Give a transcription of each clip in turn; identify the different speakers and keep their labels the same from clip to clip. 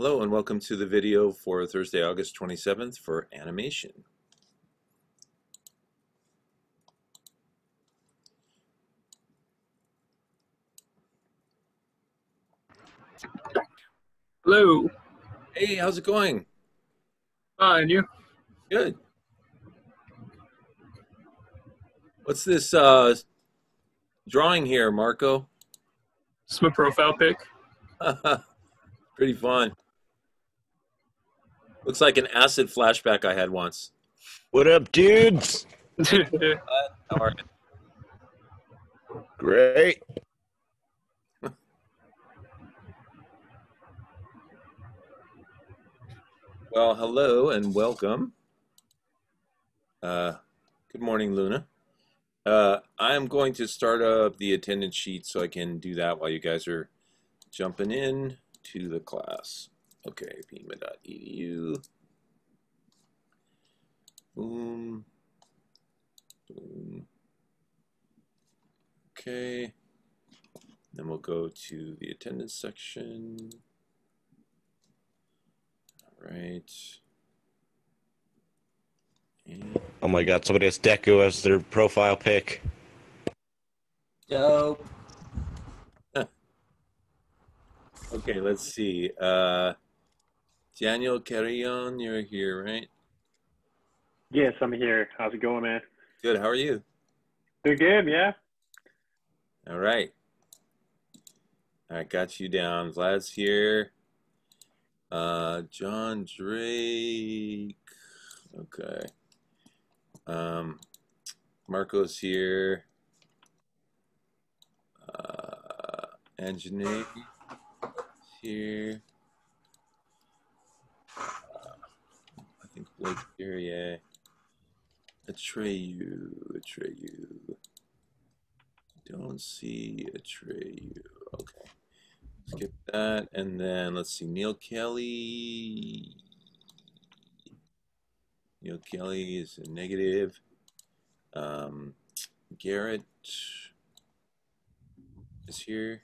Speaker 1: Hello and welcome to the video for Thursday, August 27th for animation.
Speaker 2: Hello.
Speaker 1: Hey, how's it going?
Speaker 2: And you?
Speaker 1: Good. What's this drawing here, Marco?
Speaker 2: It's my profile pic.
Speaker 1: Pretty fun. Looks like an acid flashback I had once.
Speaker 3: What up, dudes?
Speaker 1: How are you?
Speaker 3: Great.
Speaker 1: Well, hello and welcome. Good morning, Luna. I am going to start up the attendance sheet so I can do that while you guys are jumping in to the class. Okay, pima.edu. Boom. Boom. Okay. Then we'll go to the attendance section. All right. And
Speaker 3: Oh my god, somebody has Deku as their profile pic.
Speaker 4: Dope.
Speaker 1: okay, let's see. Daniel Carrion, you're here, right?
Speaker 5: Yes, I'm here. How's it going, man?
Speaker 1: Good. How are you?
Speaker 5: Doing good, yeah.
Speaker 1: All right. I got you down. Vlad's here. John Drake. Okay. Marco's here. Anjanae here. I think Blake's here, yeah. Atreyu. Don't see Atreyu. Okay. Skip that. And then let's see. Neil Kelly. Neil Kelly is a negative. Garrett is here.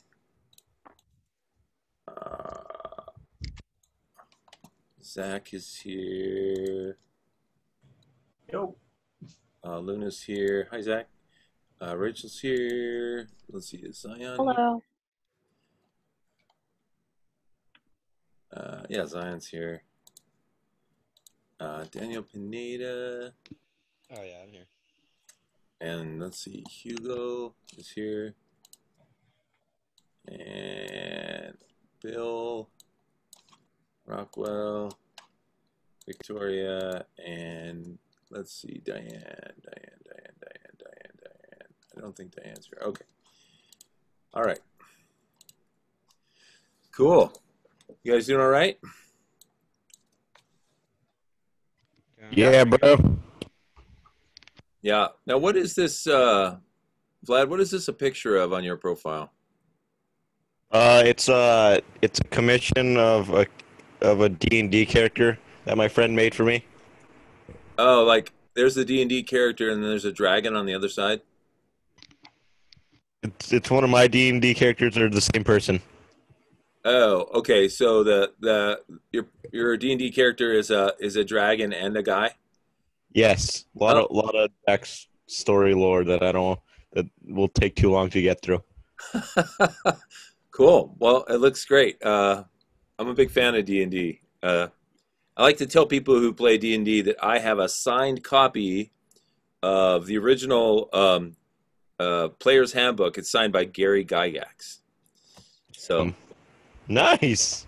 Speaker 1: Zach is here.
Speaker 4: Yo.
Speaker 1: Luna's here. Hi, Zach. Rachel's here. Let's see. Is Zion
Speaker 6: Hello.
Speaker 1: here? Yeah, Zion's here. Daniel Pineda.
Speaker 3: Oh yeah, I'm here.
Speaker 1: And let's see. Hugo is here. And Bill. Rockwell. Victoria. And let's see. Diane. I don't think Diane's here. Okay. All right. Cool. You guys doing all right?
Speaker 3: Yeah, bro.
Speaker 1: Yeah. Now, what is this, Vlad? What is this a picture of on your profile?
Speaker 3: It's a commission of a D&D character that my friend made for me.
Speaker 1: Oh, like there's the D&D character, and then there's a dragon on the other side.
Speaker 3: It's one of my D&D characters. They're the same person.
Speaker 1: Oh, okay. So your D&D character is a dragon and a guy.
Speaker 3: Yes, a lot of Dex story lore that will take too long to get through.
Speaker 1: Cool. Well, it looks great. I'm a big fan of D&D. I like to tell people who play D&D that I have a signed copy of the original Player's Handbook. It's signed by Gary Gygax. So,
Speaker 3: Nice.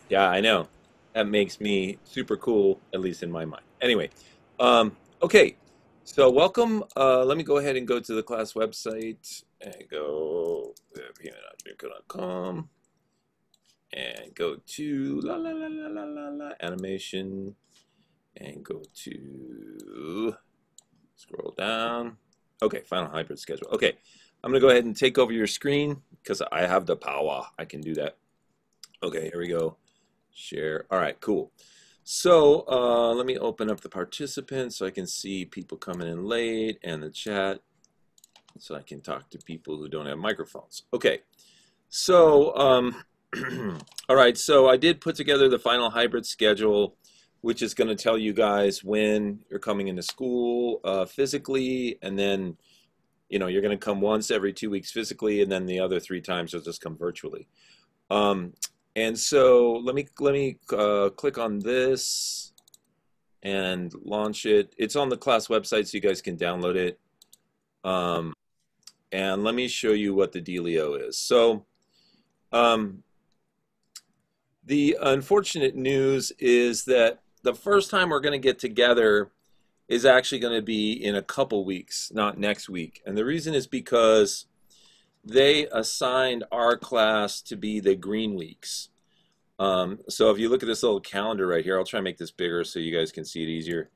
Speaker 1: yeah, I know. That makes me super cool, at least in my mind. Anyway, okay. So welcome. Let me go ahead and go to the class website and go pma.com and go to animation and go to scroll down. Okay, final hybrid schedule. Okay, I'm gonna go ahead and take over your screen because I have the power. I can do that. Okay, here we go. Share. All right, cool. So let me open up the participants so I can see people coming in late and the chat so I can talk to people who don't have microphones. Okay, so All right, so I did put together the final hybrid schedule, which is going to tell you guys when you're coming into school physically, and then you're going to come once every 2 weeks physically, and then the other 3 times you'll just come virtually. And so let me click on this and launch it. It's on the class website, so you guys can download it. And let me show you what the dealio is. So the unfortunate news is that the first time we're going to get together is actually going to be in a couple weeks, not next week. And the reason is because they assigned our class to be the green weeks. So if you look at this little calendar right here, I'll try and make this bigger so you guys can see it easier.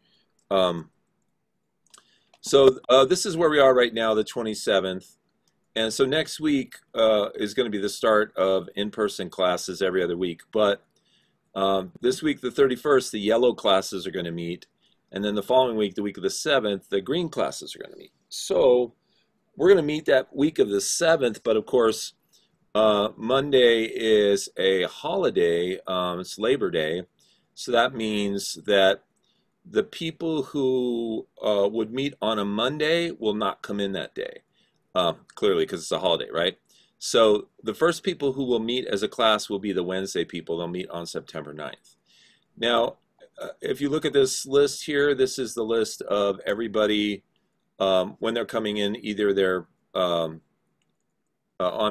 Speaker 1: So this is where we are right now, the 27th. And so next week is going to be the start of in-person classes every other week. But this week, the 31st, the yellow classes are going to meet. And then the following week, the week of the 7th, the green classes are going to meet. So we're going to meet that week of the 7th. But of course, Monday is a holiday. It's Labor Day. So that means that the people who would meet on a Monday will not come in that day. Clearly, because it's a holiday, right? So the first people who will meet as a class will be the Wednesday people. They'll meet on September 9th. Now, if you look at this list here, this is the list of everybody when they're coming in, either they're, I'm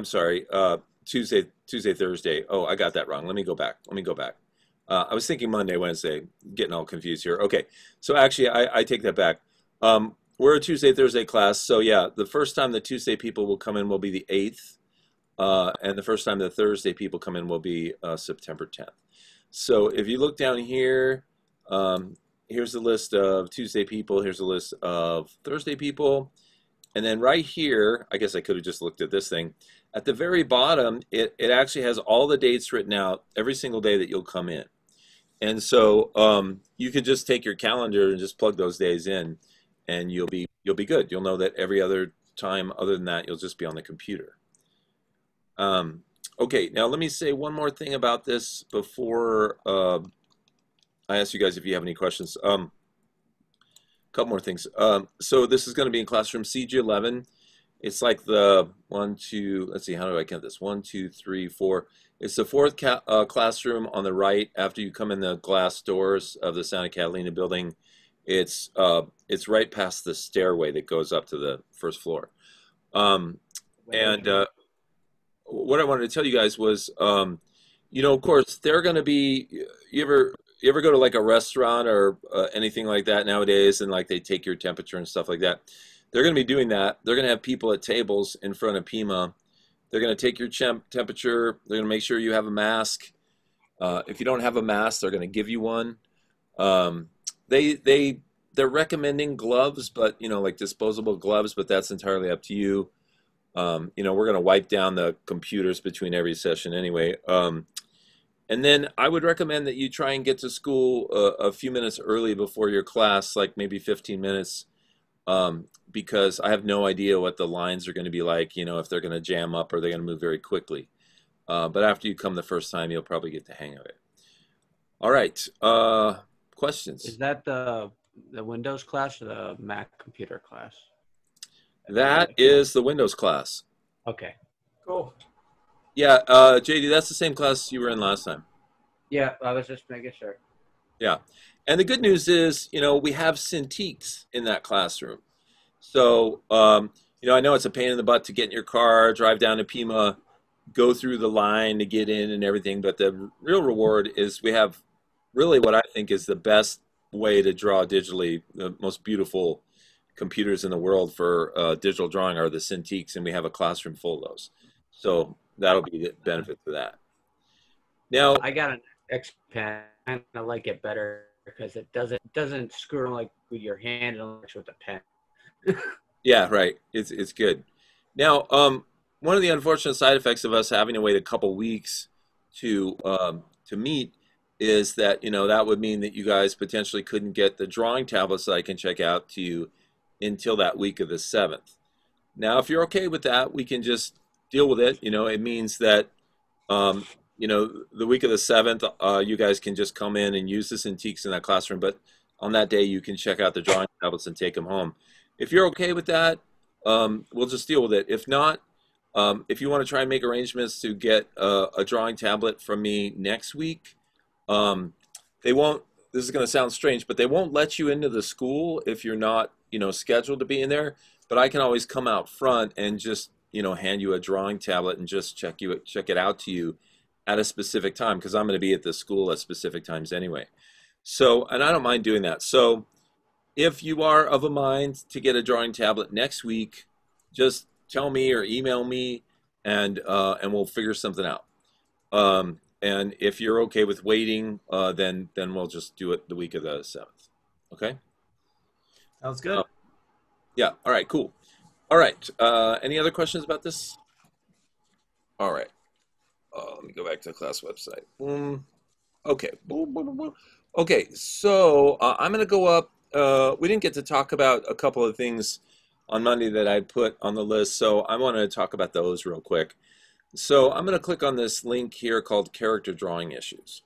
Speaker 1: sorry, Tuesday, Thursday. Oh, I got that wrong. Let me go back. I was thinking Monday, Wednesday, getting all confused here. Okay, so actually, I take that back. We're a Tuesday, Thursday class, so yeah, the first time the Tuesday people will come in will be the 8th, and the first time the Thursday people come in will be September 10th. So if you look down here, here's the list of Tuesday people, here's the list of Thursday people, and then right here, I guess I could have just looked at this thing, at the very bottom, it actually has all the dates written out every single day that you'll come in. And so you could just take your calendar and just plug those days in, and you'll be good. You'll know that every other time other than that, you'll just be on the computer. Okay, now let me say one more thing about this before I ask you guys if you have any questions. A couple more things. So this is going to be in classroom CG11. It's like the let's see, how do I count this? 1, 2, 3, 4. It's the fourth classroom on the right after you come in the glass doors of the Santa Catalina building. It's right past the stairway that goes up to the first floor. And what I wanted to tell you guys was, of course, they're going to be. You ever go to like a restaurant or anything like that nowadays, and like they take your temperature and stuff like that? They're going to be doing that. They're going to have people at tables in front of Pima. They're going to take your temperature. They're going to make sure you have a mask. If you don't have a mask, they're going to give you one. They're recommending gloves, but like disposable gloves, but that's entirely up to you. We're going to wipe down the computers between every session anyway. And then I would recommend that you try and get to school a few minutes early before your class, like maybe 15 minutes, because I have no idea what the lines are going to be like, if they're going to jam up or they're going to move very quickly. But after you come the first time, you'll probably get the hang of it. All right. Questions?
Speaker 6: Is that the Windows class or the Mac computer class?
Speaker 1: That is the Windows class.
Speaker 6: Okay.
Speaker 4: Cool.
Speaker 1: Yeah, JD, that's the same class you were in last time.
Speaker 6: Yeah, I was just making sure.
Speaker 1: Yeah. And the good news is, we have Cintiqs in that classroom. So, I know it's a pain in the butt to get in your car, drive down to Pima, go through the line to get in and everything. But the real reward is we have really what I think is the best way to draw digitally. The most beautiful computers in the world for digital drawing are the Cintiqs, and we have a classroom full of those. So that'll be the benefit to that. Now,
Speaker 6: I got an X pen. I like it better because it doesn't screw like with your hand and works with the pen.
Speaker 1: yeah, right. It's good. Now, one of the unfortunate side effects of us having to wait a couple weeks to meet is that that would mean that you guys potentially couldn't get the drawing tablets that I can check out to you until that week of the 7th. Now, if you're okay with that, we can just deal with it. It means that the week of the 7th, you guys can just come in and use the Cintiqs in that classroom. But on that day, you can check out the drawing tablets and take them home. If you're okay with that, we'll just deal with it. If not, if you want to try and make arrangements to get a drawing tablet from me next week, they won't. This is going to sound strange, but they won't let you into the school if you're not, scheduled to be in there. But I can always come out front and just, hand you a drawing tablet and just check it out to you at a specific time, because I'm going to be at the school at specific times anyway. So, and I don't mind doing that. So if you are of a mind to get a drawing tablet next week, just tell me or email me, and we'll figure something out. And if you're okay with waiting, then we'll just do it the week of the 7th. Okay?
Speaker 4: Sounds good.
Speaker 1: Yeah. All right. Cool. All right. Any other questions about this? All right. Let me go back to the class website. Okay. Okay. So I'm going to go up. We didn't get to talk about a couple of things on Monday that I put on the list, so I want to talk about those real quick. So I'm going to click on this link here called Character Drawing Issues.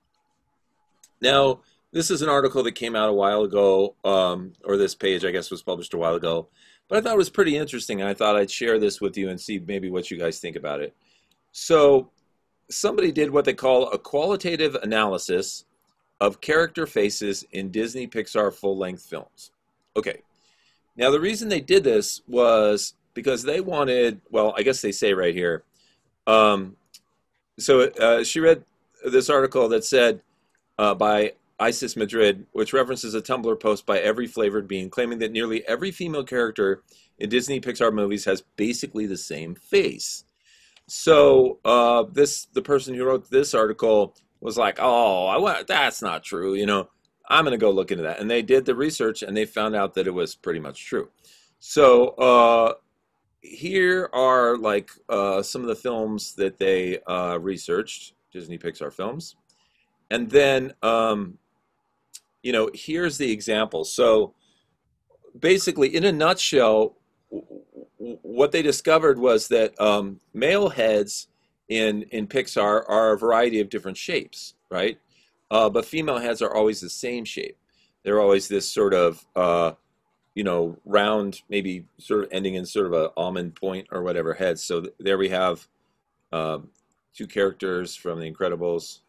Speaker 1: Now, this is an article that came out a while ago, or this page, I guess, was published a while ago. But I thought it was pretty interesting, and I thought I'd share this with you and see maybe what you guys think about it. So somebody did what they call a qualitative analysis of character faces in Disney Pixar full-length films. Okay. Now, the reason they did this was because they wanted, well, I guess they say right here, she read this article that said by Isis Madrid, which references a Tumblr post by Every Flavored Bean, claiming that nearly every female character in Disney Pixar movies has basically the same face. So the person who wrote this article was like, oh, that's not true. I'm going to go look into that. And they did the research, and they found out that it was pretty much true. So here are like some of the films that they researched, Disney Pixar films. And then, here's the example. So basically, in a nutshell, what they discovered was that male heads in Pixar are a variety of different shapes, right? But female heads are always the same shape. They're always this sort of, round, maybe sort of ending in sort of an almond point or whatever head. So there we have two characters from The Incredibles.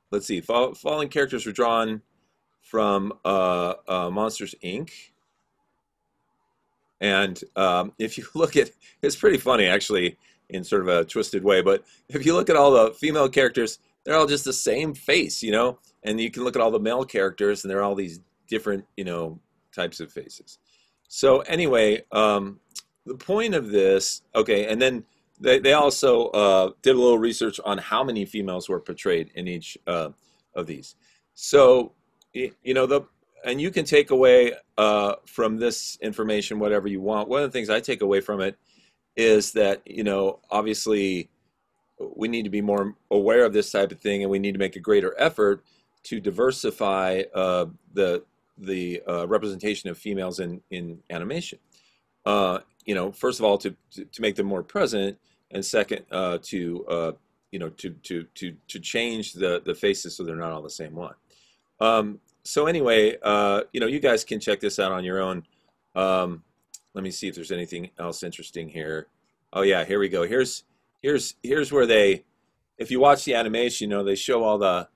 Speaker 1: Let's see. Following characters were drawn from Monsters, Inc. And if you look at, it's pretty funny actually, in sort of a twisted way, but if you look at all the female characters, they're all just the same face, and you can look at all the male characters and they're all these different, types of faces. So anyway, the point of this, okay, and then they also did a little research on how many females were portrayed in each of these. So, and you can take away from this information whatever you want. One of the things I take away from it is that, obviously we need to be more aware of this type of thing, and we need to make a greater effort to diversify the representation of females in animation. First of all, to make them more present, and second, to change the faces so they're not all the same one. So anyway, you guys can check this out on your own. Let me see if there's anything else interesting here. Oh yeah, here we go. Here's where they, if you watch the animation, they show all the,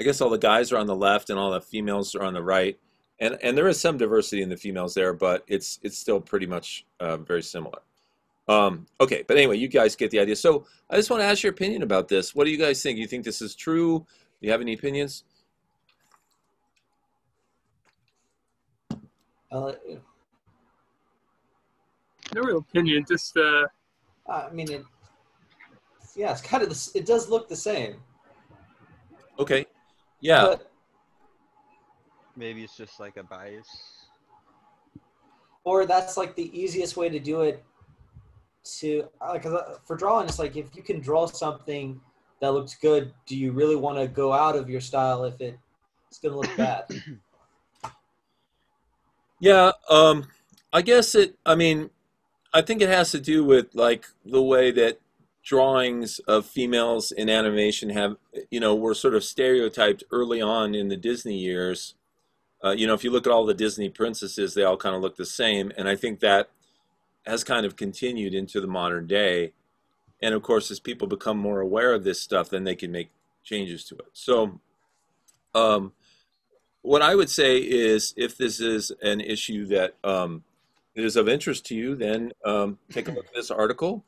Speaker 1: I guess all the guys are on the left and all the females are on the right, and there is some diversity in the females there, but it's still pretty much very similar. Okay, but anyway, you guys get the idea. So I just want to ask your opinion about this. What do you guys think? You think this is true? Do you have any opinions?
Speaker 2: No real opinion, just
Speaker 4: I mean, it's kind of it does look the same.
Speaker 1: Okay, yeah.
Speaker 4: But,
Speaker 3: Maybe it's just like a bias.
Speaker 4: or that's like the easiest way to do it. For drawing, it's like if you can draw something that looks good, do you really want to go out of your style if it's going to look bad?
Speaker 1: Yeah, I guess I think it has to do with like the way that drawings of females in animation have, were sort of stereotyped early on in the Disney years. If you look at all the Disney princesses, they all kind of look the same. And I think that has kind of continued into the modern day. And of course, as people become more aware of this stuff, then they can make changes to it. So what I would say is, if this is an issue that is of interest to you, then take a look at this article.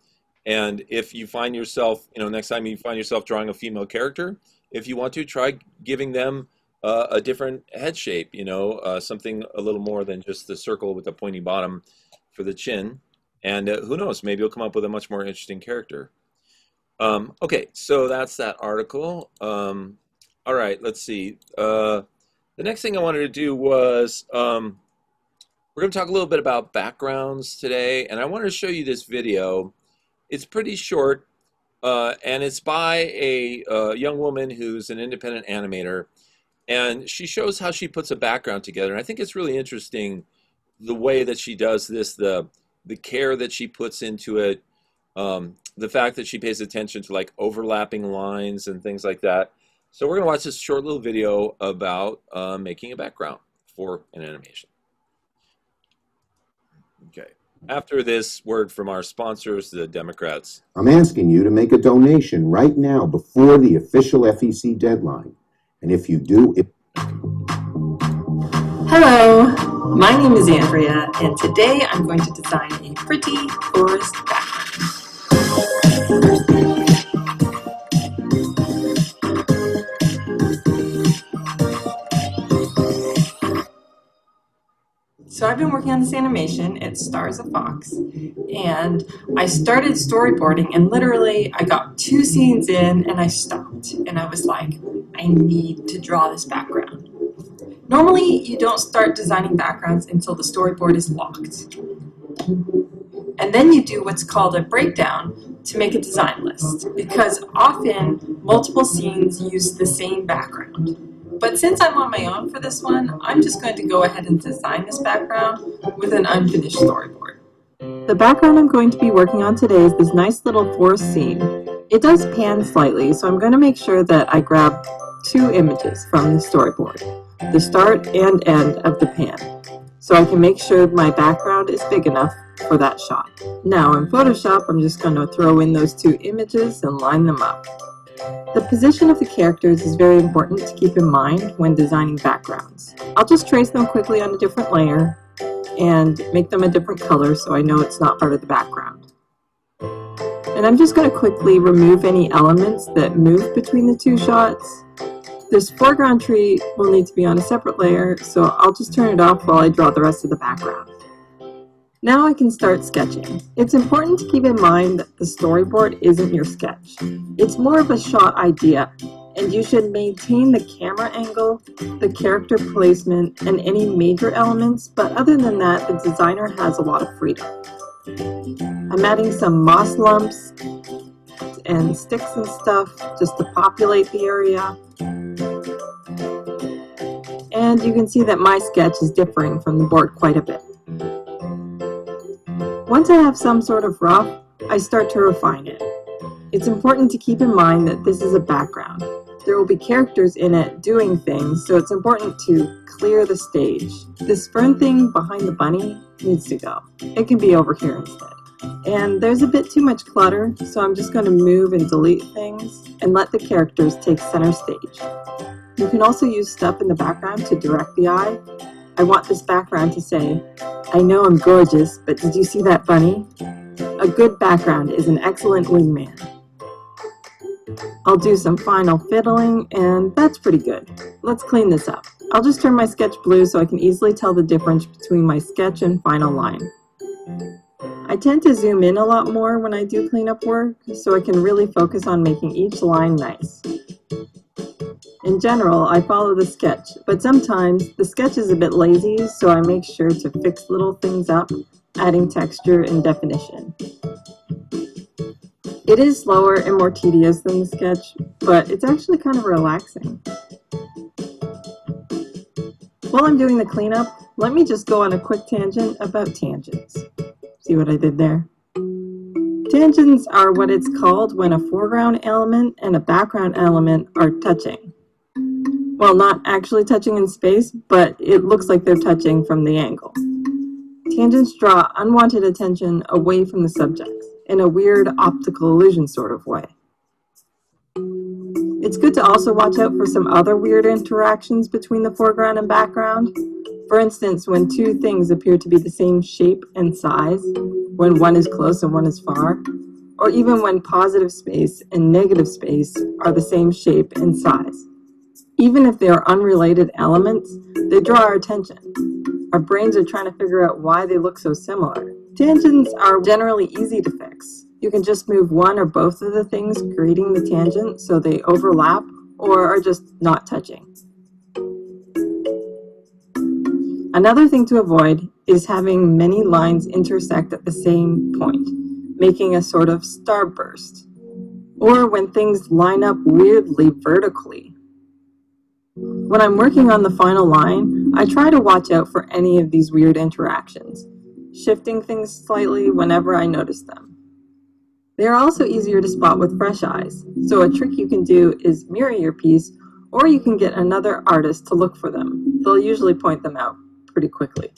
Speaker 1: And if you find yourself, next time you find yourself drawing a female character, if you want to, try giving them a different head shape, something a little more than just the circle with the pointy bottom for the chin. And who knows, maybe you'll come up with a much more interesting character. Okay, so that's that article. All right, let's see. The next thing I wanted to do was, we're going to talk a little bit about backgrounds today, and I wanted to show you this video. It's pretty short, and it's by a young woman who's an independent animator, and she shows how she puts a background together. And I think it's really interesting the way that she does this, the care that she puts into it, the fact that she pays attention to like overlapping lines and things like that. So we're going to watch this short little video about making a background for an animation. Okay. After this word from our sponsors, the Democrats.
Speaker 7: I'm asking you to make a donation right now before the official FEC deadline. And if you do,
Speaker 8: Hello, my name is Andrea, and today I'm going to design a pretty forest background. So I've been working on this animation. It stars a fox, and I started storyboarding, and literally I got 2 scenes in and I stopped, and I was like, I need to draw this background. Normally you don't start designing backgrounds until the storyboard is locked, and then you do what's called a breakdown to make a design list, because often multiple scenes use the same background. But since I'm on my own for this one, I'm just going to go ahead and design this background with an unfinished storyboard. The background I'm going to be working on today is this nice little forest scene. It does pan slightly, so I'm going to make sure that I grab 2 images from the storyboard, the start and end of the pan, so I can make sure my background is big enough for that shot. Now in Photoshop, I'm just going to throw in those 2 images and line them up. The position of the characters is very important to keep in mind when designing backgrounds. I'll just trace them quickly on a different layer and make them a different color so I know it's not part of the background. And I'm just going to quickly remove any elements that move between the 2 shots. This foreground tree will need to be on a separate layer, so I'll just turn it off while I draw the rest of the background. Now I can start sketching. It's important to keep in mind that the storyboard isn't your sketch. It's more of a shot idea, and you should maintain the camera angle, the character placement, and any major elements, but other than that, the designer has a lot of freedom. I'm adding some moss lumps and sticks and stuff just to populate the area. And you can see that my sketch is differing from the board quite a bit. Once I have some sort of rough, I start to refine it. It's important to keep in mind that this is a background. There will be characters in it doing things, so it's important to clear the stage. This fern thing behind the bunny needs to go. It can be over here instead. And there's a bit too much clutter, so I'm just going to move and delete things and let the characters take center stage. You can also use stuff in the background to direct the eye. I want this background to say, I know I'm gorgeous, but did you see that bunny? A good background is an excellent wingman. I'll do some final fiddling, and that's pretty good. Let's clean this up. I'll just turn my sketch blue so I can easily tell the difference between my sketch and final line. I tend to zoom in a lot more when I do cleanup work, so I can really focus on making each line nice. In general, I follow the sketch, but sometimes the sketch is a bit lazy, so I make sure to fix little things up, adding texture and definition. It is slower and more tedious than the sketch, but it's actually kind of relaxing. While I'm doing the cleanup, let me just go on a quick tangent about tangents. See what I did there? Tangents are what it's called when a foreground element and a background element are touching. Well, not actually touching in space, but it looks like they're touching from the angle. Tangents draw unwanted attention away from the subjects in a weird optical illusion sort of way. It's good to also watch out for some other weird interactions between the foreground and background. For instance, when two things appear to be the same shape and size, when one is close and one is far, or even when positive space and negative space are the same shape and size. Even if they are unrelated elements, they draw our attention. Our brains are trying to figure out why they look so similar. Tangents are generally easy to fix. You can just move one or both of the things creating the tangent so they overlap or are just not touching. Another thing to avoid is having many lines intersect at the same point, making a sort of starburst, or when things line up weirdly vertically. When I'm working on the final line, I try to watch out for any of these weird interactions, shifting things slightly whenever I notice them. They are also easier to spot with fresh eyes, so a trick you can do is mirror your piece, or you can get another artist to look for them. They'll usually point them out pretty quickly.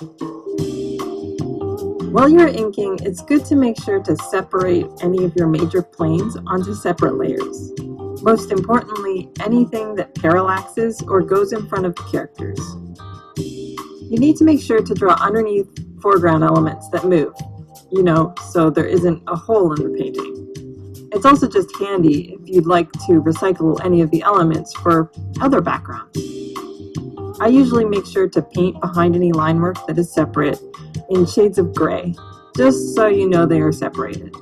Speaker 8: While you're inking, it's good to make sure to separate any of your major planes onto separate layers. Most importantly, anything that parallaxes or goes in front of the characters. You need to make sure to draw underneath foreground elements that move, so there isn't a hole in the painting. It's also just handy if you'd like to recycle any of the elements for other backgrounds. I usually make sure to paint behind any line work that is separate in shades of gray, just so you know they are separated.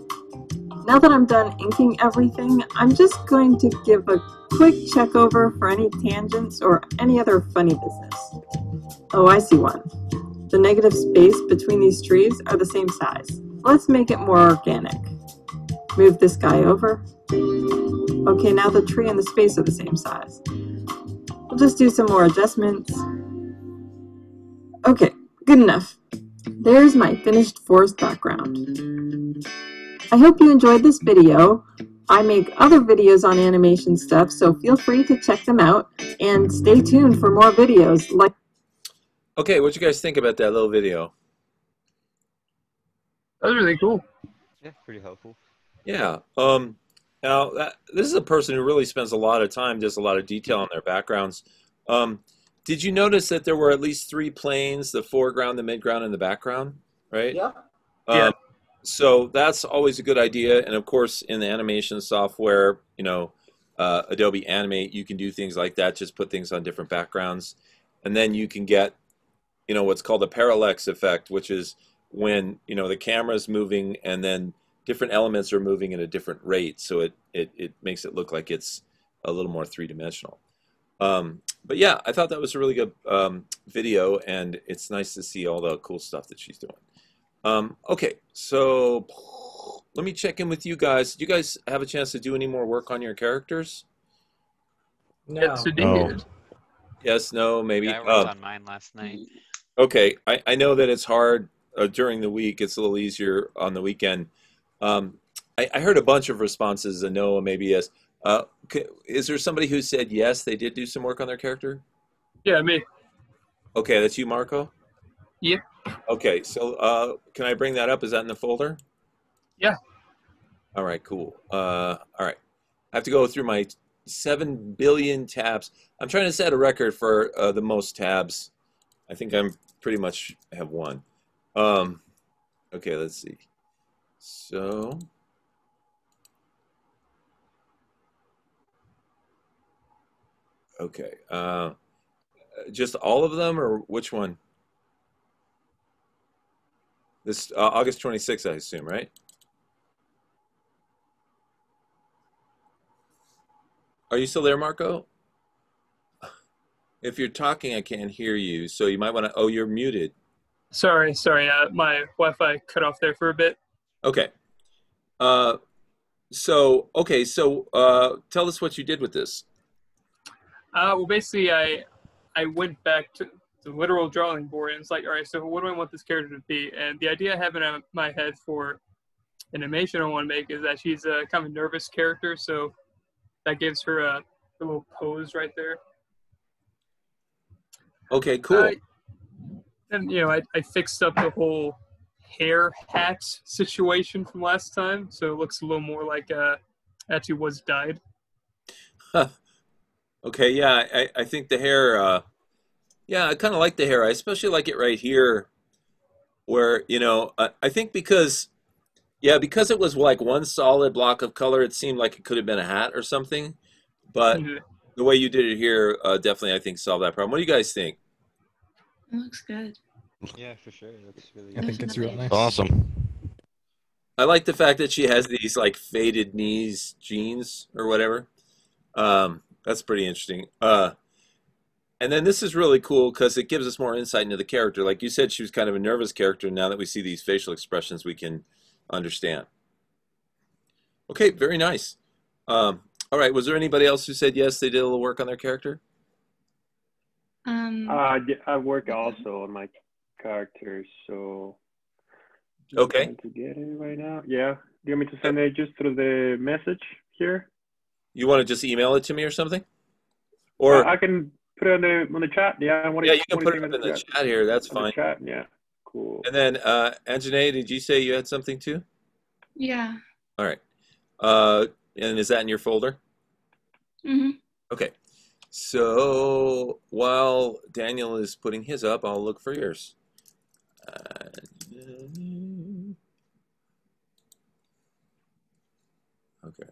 Speaker 8: Now that I'm done inking everything, I'm just going to give a quick check over for any tangents or any other funny business. Oh, I see one. The negative space between these trees are the same size. Let's make it more organic. Move this guy over. Okay, now the tree and the space are the same size. We'll just do some more adjustments. Okay, good enough. There's my finished forest background. I hope you enjoyed this video. I make other videos on animation stuff, so feel free to check them out and stay tuned for more videos like.
Speaker 1: Okay, what you guys think about that little video?
Speaker 2: That was really cool.
Speaker 9: Yeah, pretty helpful.
Speaker 1: Yeah. Now, this is a person who really spends a lot of time, does a lot of detail on their backgrounds. Did you notice that there were at least 3 planes, the foreground, the midground, and the background, right?
Speaker 4: Yeah.
Speaker 2: Yeah.
Speaker 1: So that's always a good idea. And of course, in the animation software, Adobe Animate, you can do things like that, just put things on different backgrounds. And then you can get, what's called a parallax effect, which is when, the camera's moving and then different elements are moving at a different rate. So it makes it look like it's a little more three-dimensional. But yeah, I thought that was a really good video, and it's nice to see all the cool stuff that she's doing. Okay, so let me check in with you guys. Do you guys have a chance to do any more work on your characters?
Speaker 4: No.
Speaker 2: Yes, it
Speaker 3: No.
Speaker 2: did.
Speaker 1: Yes, no, maybe.
Speaker 9: Yeah, I worked on mine last night.
Speaker 1: Okay, I know that it's hard during the week. It's a little easier on the weekend. I heard a bunch of responses, a no, maybe yes. Is there somebody who said yes, they did do some work on their character?
Speaker 2: Yeah, me.
Speaker 1: Okay, that's you, Marco?
Speaker 2: Yeah.
Speaker 1: Okay, so can I bring that up? Is that in the folder?
Speaker 2: Yeah.
Speaker 1: All right, cool. All right. I have to go through my 7 billion tabs. I'm trying to set a record for the most tabs. I think I'm pretty much have one. Okay, let's see. So... Okay. Just all of them, or which one? This August 26th, I assume, right? Are you still there, Marco? If you're talking, I can't hear you, so you might want to... Oh, you're muted.
Speaker 2: Sorry. My Wi-Fi cut off there for a bit.
Speaker 1: Okay. So tell us what you did with this.
Speaker 2: Well, basically, I went back to the literal drawing board, and it's like, all right, so what do I want this character to be? And the idea I have in my head for animation I want to make is that she's a kind of a nervous character, so that gives her a little pose right there.
Speaker 1: Okay, cool.
Speaker 2: And I fixed up the whole hair hat situation from last time, so it looks a little more like actually was dyed.
Speaker 1: Okay, yeah, I think the hair, yeah, I kind of like the hair. I especially like it right here, where I think because it was like one solid block of color, it seemed like it could have been a hat or something. But the way you did it here, definitely, I think, solved that problem. What do you guys think?
Speaker 8: It looks good.
Speaker 9: Yeah, for sure. That's really.
Speaker 10: I think it's real nice.
Speaker 3: Awesome.
Speaker 1: I like the fact that she has these like faded knees jeans or whatever. That's pretty interesting. And then this is really cool because it gives us more insight into the character. Like you said, she was kind of a nervous character. Now that we see these facial expressions, we can understand. Okay, very nice. All right, was there anybody else who said yes, they did a little work on their character?
Speaker 5: I work also on my characters, so
Speaker 1: Okay.
Speaker 5: I'm trying to get it right now. Yeah. Do you want me to send it just through the message here?
Speaker 1: You want to just email it to me or something? Or
Speaker 5: I can put it on the chat. Yeah.
Speaker 1: yeah, you can put it in the chat here. That's fine.
Speaker 5: Chat. Yeah. Cool.
Speaker 1: And then, Anjanae, did you say you had something too?
Speaker 8: Yeah.
Speaker 1: All right. And is that in your folder?
Speaker 8: Mm-hmm.
Speaker 1: Okay. So while Daniel is putting his up, I'll look for yours. Okay.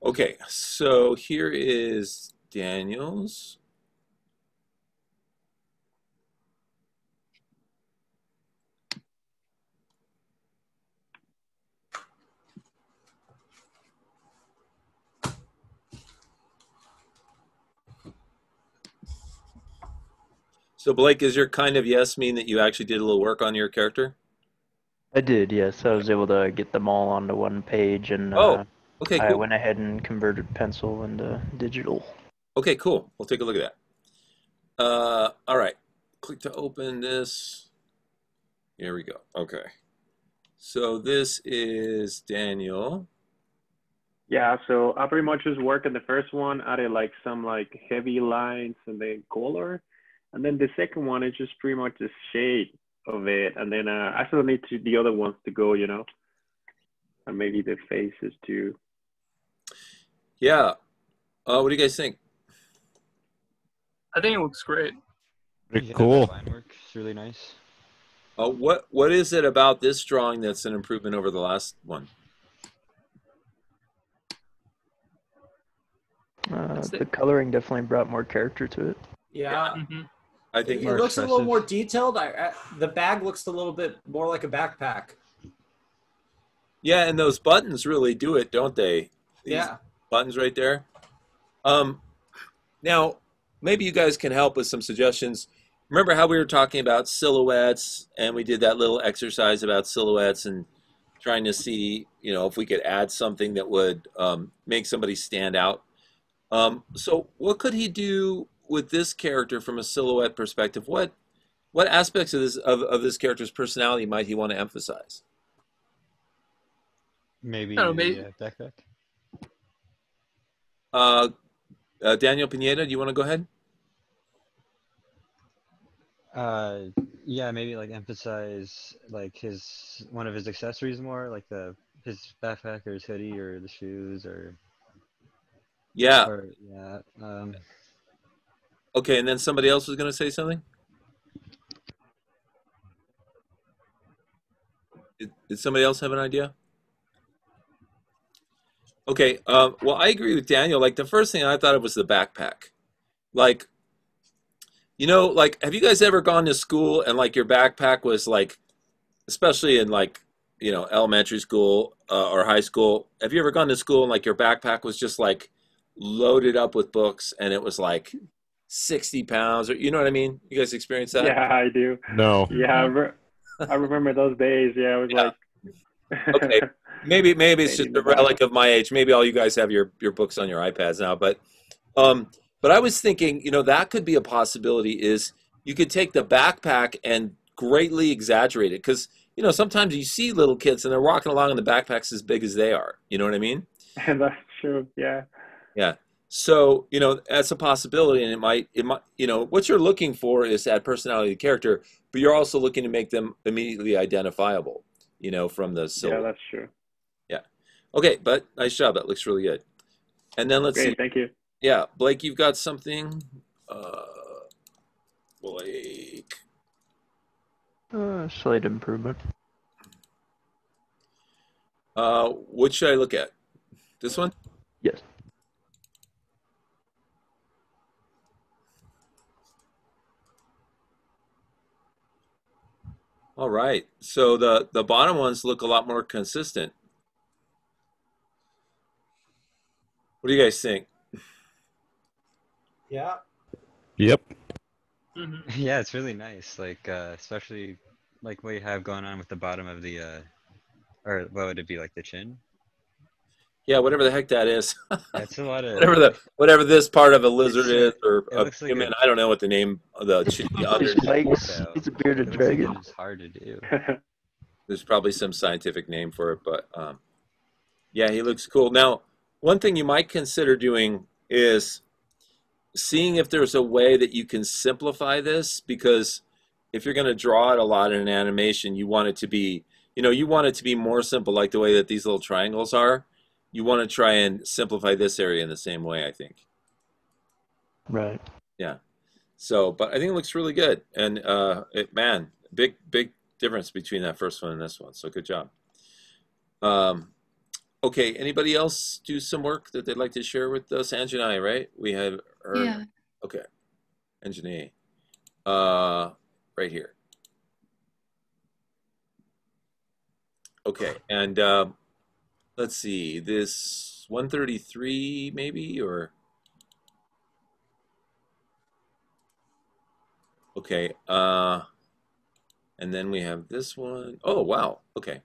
Speaker 1: Okay, so here is Daniel's. So Blake, does your kind of yes mean that you actually did a little work on your character?
Speaker 11: I did, yes. I was able to get them all onto one page, and
Speaker 1: okay,
Speaker 11: I
Speaker 1: cool.
Speaker 11: went ahead and converted pencil into digital.
Speaker 1: Okay, cool. We'll take a look at that. All right. Click to open this. Here we go. Okay. So this is Daniel.
Speaker 5: Yeah, so I pretty much just worked on the first one, added like some like heavy lines and then color. And then the second one is just pretty much the shade of it. And then I still need the other ones to go, and maybe the faces too.
Speaker 1: Yeah. What do you guys think?
Speaker 2: I think it looks great.
Speaker 3: Pretty cool.
Speaker 9: Line work is really nice.
Speaker 1: What is it about this drawing that's an improvement over the last one?
Speaker 11: The coloring definitely brought more character to it.
Speaker 4: Yeah.
Speaker 2: Mm-hmm.
Speaker 1: I think
Speaker 4: It looks a little more detailed. The bag looks a little bit more like a backpack.
Speaker 1: Yeah, and those buttons really do it, don't they? These buttons right there. Now, maybe you guys can help with some suggestions. Remember how we were talking about silhouettes, and we did that little exercise about silhouettes and trying to see, if we could add something that would make somebody stand out. So what could he do with this character from a silhouette perspective? What aspects of this character's personality might he want to emphasize?
Speaker 9: Maybe backpack.
Speaker 1: Daniel Pineda, do you want to go ahead?
Speaker 9: Yeah, maybe like emphasize like one of his accessories more, like his backpack or his hoodie or the shoes or.
Speaker 1: Yeah. Okay, and then somebody else was going to say something? Did somebody else have an idea? Okay, well, I agree with Daniel. Like, the first thing I thought of was the backpack. Like, have you guys ever gone to school and, like, your backpack was, like, especially in, like, elementary school or high school, have you ever gone to school and, like, your backpack was just, like, loaded up with books and it was, like, 60 pounds, or you know what I mean? You guys experience that?
Speaker 5: Yeah, I do.
Speaker 3: No.
Speaker 5: Yeah, I remember those days. Yeah, it was like.
Speaker 1: Okay, maybe it's just a relic of my age. Maybe all you guys have your books on your iPads now, but I was thinking, that could be a possibility. Is you could take the backpack and greatly exaggerate it, because you know, sometimes you see little kids and they're walking along and the backpack's as big as they are. You know what I mean?
Speaker 5: That's true. Yeah.
Speaker 1: Yeah. So, you know, that's a possibility, and it might, you know, what you're looking for is that personality of the character, but you're also looking to make them immediately identifiable, you know, from the
Speaker 5: Yeah,
Speaker 1: silhouette.
Speaker 5: that's true.
Speaker 1: Yeah. Okay, but nice job. That looks really good. And then let's see.
Speaker 5: Great. Thank you.
Speaker 1: Yeah, Blake, you've got something. Blake.
Speaker 11: Slight improvement.
Speaker 1: What should I look at? This one?
Speaker 11: Yes.
Speaker 1: All right. So the bottom ones look a lot more consistent. What do you guys think?
Speaker 4: Yeah.
Speaker 3: Yep.
Speaker 9: Yeah, it's really nice. Like, especially like what you have going on with the bottom of the, or what would it be, like the chin?
Speaker 1: Yeah, whatever the heck that is.
Speaker 9: That's a lot of.
Speaker 1: whatever this part of a lizard is, or
Speaker 9: It
Speaker 1: a
Speaker 9: looks like
Speaker 1: human.
Speaker 9: a-
Speaker 1: I don't know what the name of the under.
Speaker 11: He's a bearded
Speaker 9: It looks like
Speaker 11: dragon.
Speaker 9: it's hard to do.
Speaker 1: There's probably some scientific name for it, but yeah, he looks cool. Now, one thing you might consider doing is seeing if there's a way that you can simplify this, because if you're going to draw it a lot in an animation, you want it to be, you know, you want it to be more simple, like the way that these little triangles are. You want to try and simplify this area in the same way, I think.
Speaker 11: Right.
Speaker 1: Yeah. So, but I think it looks really good. And man, big difference between that first one and this one. So good job. Okay, anybody else do some work that they'd like to share with us? Angie and I, right? We have heard.
Speaker 10: Yeah.
Speaker 1: Okay. Angie, right here. Okay, and let's see, this 133 maybe, or okay, and then we have this one. Oh wow, okay.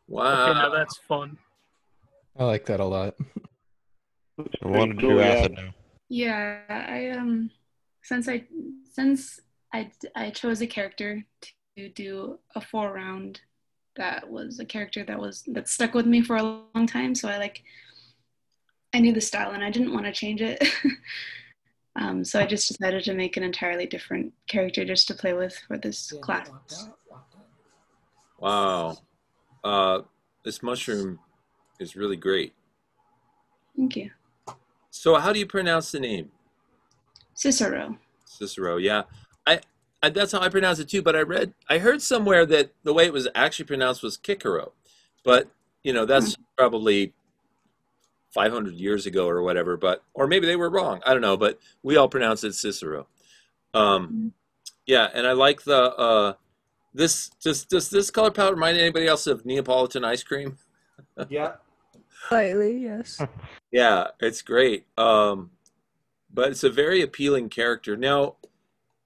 Speaker 1: Wow.
Speaker 2: Okay, now that's fun.
Speaker 12: I like that a lot.
Speaker 3: I wanted to do acid now.
Speaker 10: Yeah, since I chose a character to do a 4-round, that was a character that stuck with me for a long time. So I knew the style and I didn't want to change it. So I just decided to make an entirely different character just to play with for this class.
Speaker 1: Wow. This mushroom is really great.
Speaker 10: Thank you.
Speaker 1: So how do you pronounce the name?
Speaker 10: Cicero.
Speaker 1: Cicero, yeah. I that's how I pronounce it too, but I heard somewhere that the way it was actually pronounced was Kikero. But, you know, that's probably 500 years ago or whatever, or maybe they were wrong. I don't know, but we all pronounce it Cicero. Yeah, and I like the does this color palette remind anybody else of Neapolitan ice cream?
Speaker 4: Yeah.
Speaker 13: Slightly, yes.
Speaker 1: Yeah, it's great. But it's a very appealing character. Now,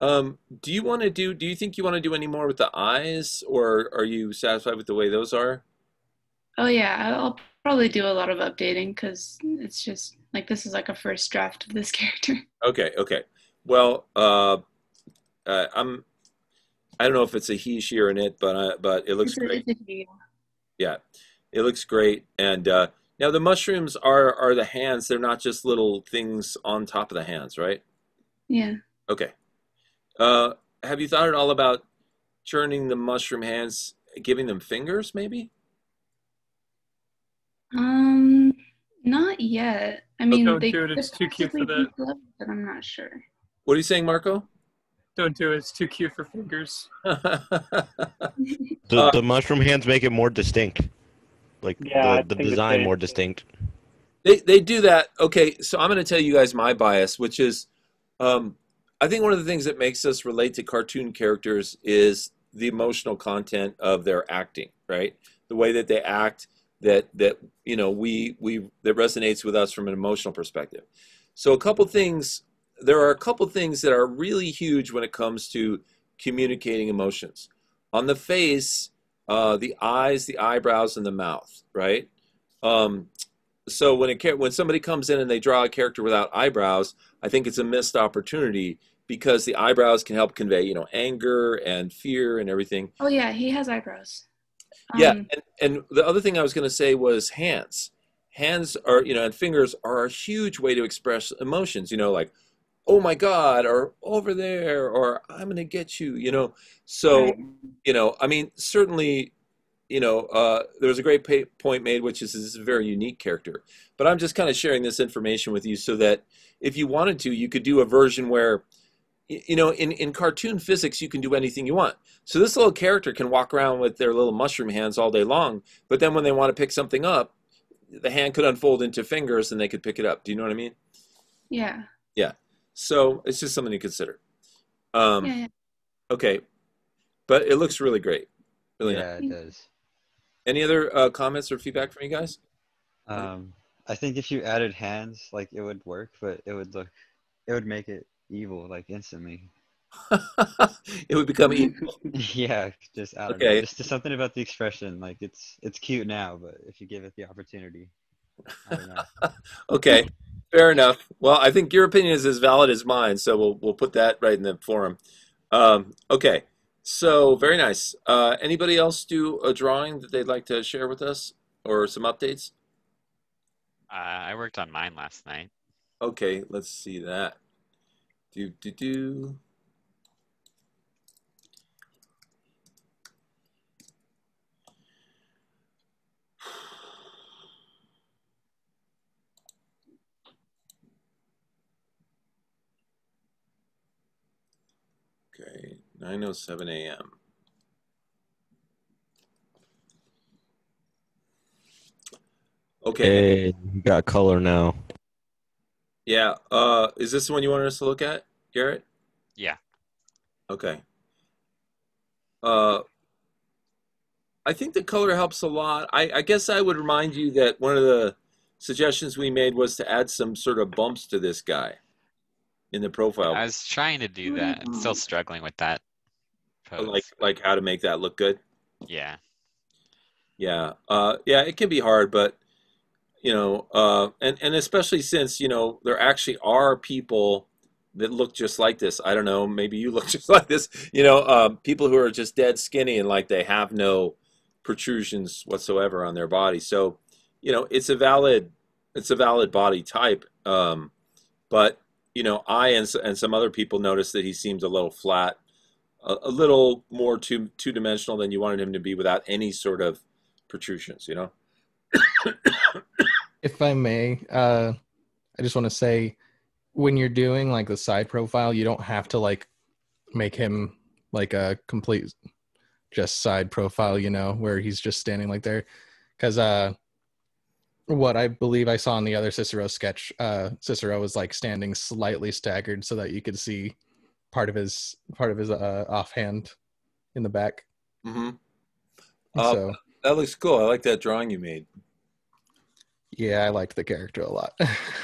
Speaker 1: do you think you want to do any more with the eyes, or are you satisfied with the way those are?
Speaker 10: Oh yeah, I'll probably do a lot of updating because it's just like this is like a first draft of this character.
Speaker 1: Okay. Well, I don't know if it's a he, she, or an it, but it looks great.
Speaker 10: It's a he.
Speaker 1: Yeah, it looks great. And now the mushrooms are the hands. They're not just little things on top of the hands, right?
Speaker 10: Yeah.
Speaker 1: Okay. Have you thought at all about turning the mushroom hands, giving them fingers, maybe?
Speaker 10: Not yet. I mean,
Speaker 2: Don't
Speaker 10: they
Speaker 2: do it. It's too cute for that.
Speaker 10: But I'm not sure.
Speaker 1: What are you saying, Marco?
Speaker 2: Don't do it. It's too cute for fingers.
Speaker 3: The mushroom hands make it more distinct. Like
Speaker 5: Yeah,
Speaker 3: the
Speaker 5: I think
Speaker 3: design
Speaker 5: it's
Speaker 3: more distinct.
Speaker 1: They do that. Okay, so I'm going to tell you guys my bias, which is, I think one of the things that makes us relate to cartoon characters is the emotional content of their acting, right? The way that they act, that you know that resonates with us from an emotional perspective. So there are a couple things that are really huge when it comes to communicating emotions. On the face, the eyes, the eyebrows, and the mouth, right? So when somebody comes in and they draw a character without eyebrows, I think it's a missed opportunity because the eyebrows can help convey, you know, anger and fear and everything.
Speaker 10: Oh yeah, he has eyebrows.
Speaker 1: Yeah, and the other thing I was going to say was hands. Hands are, you know, and fingers are a huge way to express emotions, you know, like, oh my God, or over there, or I'm going to get you, you know. So,
Speaker 10: Right.
Speaker 1: you know, I mean, certainly, you know, there was a great point made, which is this is a very unique character. But I'm just kind of sharing this information with you so that if you wanted to, you could do a version where, you know, in cartoon physics, you can do anything you want. So this little character can walk around with their little mushroom hands all day long, but then when they want to pick something up, the hand could unfold into fingers and they could pick it up. Do you know what I mean?
Speaker 10: Yeah.
Speaker 1: Yeah. So it's just something to consider. Um,
Speaker 10: Yeah.
Speaker 1: okay. But it looks really great. Really nice.
Speaker 9: Yeah, it does.
Speaker 1: Any other comments or feedback from you guys?
Speaker 9: I think if you added hands, like it would work, but it would make it evil, like instantly.
Speaker 1: It would become evil.
Speaker 9: Yeah, just I don't know,
Speaker 1: Okay.
Speaker 9: just something about the expression. Like it's cute now, but if you give it the opportunity, I don't know.
Speaker 1: Okay. Fair enough. Well, I think your opinion is as valid as mine, so we'll put that right in the forum. Okay. So very nice. Anybody else do a drawing that they'd like to share with us or some updates?
Speaker 14: I worked on mine last night.
Speaker 1: Okay, let's see that. Do. Okay, 9:07 a.m. Okay.
Speaker 3: Hey, you got color now.
Speaker 1: Yeah. Is this the one you wanted us to look at, Garrett?
Speaker 14: Yeah.
Speaker 1: Okay. I think the color helps a lot. I guess I would remind you that one of the suggestions we made was to add some sort of bumps to this guy in the profile.
Speaker 14: I was trying to do that. I'm still struggling with that pose.
Speaker 1: Like how to make that look good.
Speaker 14: Yeah.
Speaker 1: Yeah. Yeah, it can be hard, but you know, and especially since, you know, there actually are people that look just like this. I don't know, maybe you look just like this, you know, people who are just dead skinny and like they have no protrusions whatsoever on their body. So, you know, it's a valid body type. But, you know, I and some other people noticed that he seems a little flat, a little more two-dimensional than you wanted him to be without any sort of protrusions, you know?
Speaker 12: If I may, I just want to say, when you're doing like the side profile, you don't have to like make him like a complete just side profile, you know, where he's just standing like there. Because what I believe I saw in the other Cicero sketch, Cicero was like standing slightly staggered so that you could see part of his offhand in the back.
Speaker 1: Mm-hmm.
Speaker 12: So
Speaker 1: that looks cool. I like that drawing you made.
Speaker 12: yeah, I liked the character a lot.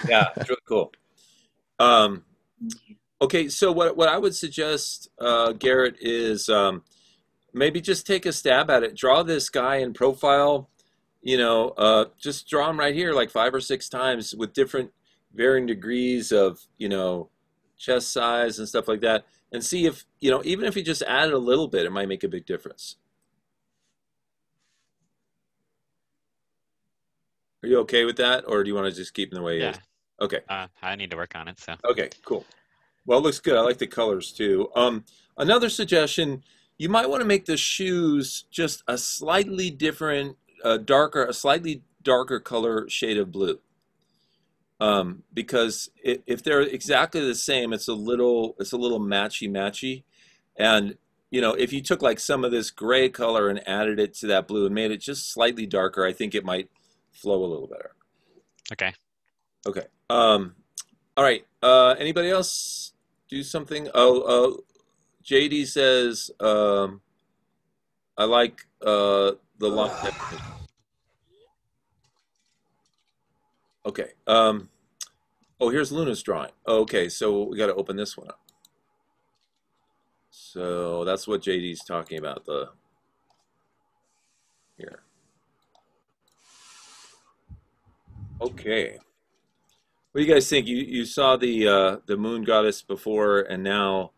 Speaker 1: Yeah, it's really cool. Okay, so what I would suggest, Garrett, is maybe just take a stab at it. Draw this guy in profile, you know, just draw him right here like 5 or 6 times with different varying degrees of, you know, chest size and stuff like that. And see if, you know, even if you just added a little bit, it might make a big difference. Are you okay with that? Or do you want to just keep him the way he is? Okay.
Speaker 14: I need to work on it, so.
Speaker 1: Okay, cool. Well, it looks good. I like the colors too. Another suggestion, you might want to make the shoes just a slightly different, a slightly darker color shade of blue. Because if they're exactly the same, it's a little matchy. And, you know, if you took like some of this gray color and added it to that blue and made it just slightly darker, I think it might flow a little better.
Speaker 14: Okay.
Speaker 1: Okay. All right. Anybody else do something? JD says, I like the line definition. Okay. Here's Luna's drawing. Okay, so we got to open this one up. So that's what JD's talking about. Here. Okay. What do you guys think? You saw the moon goddess before, and now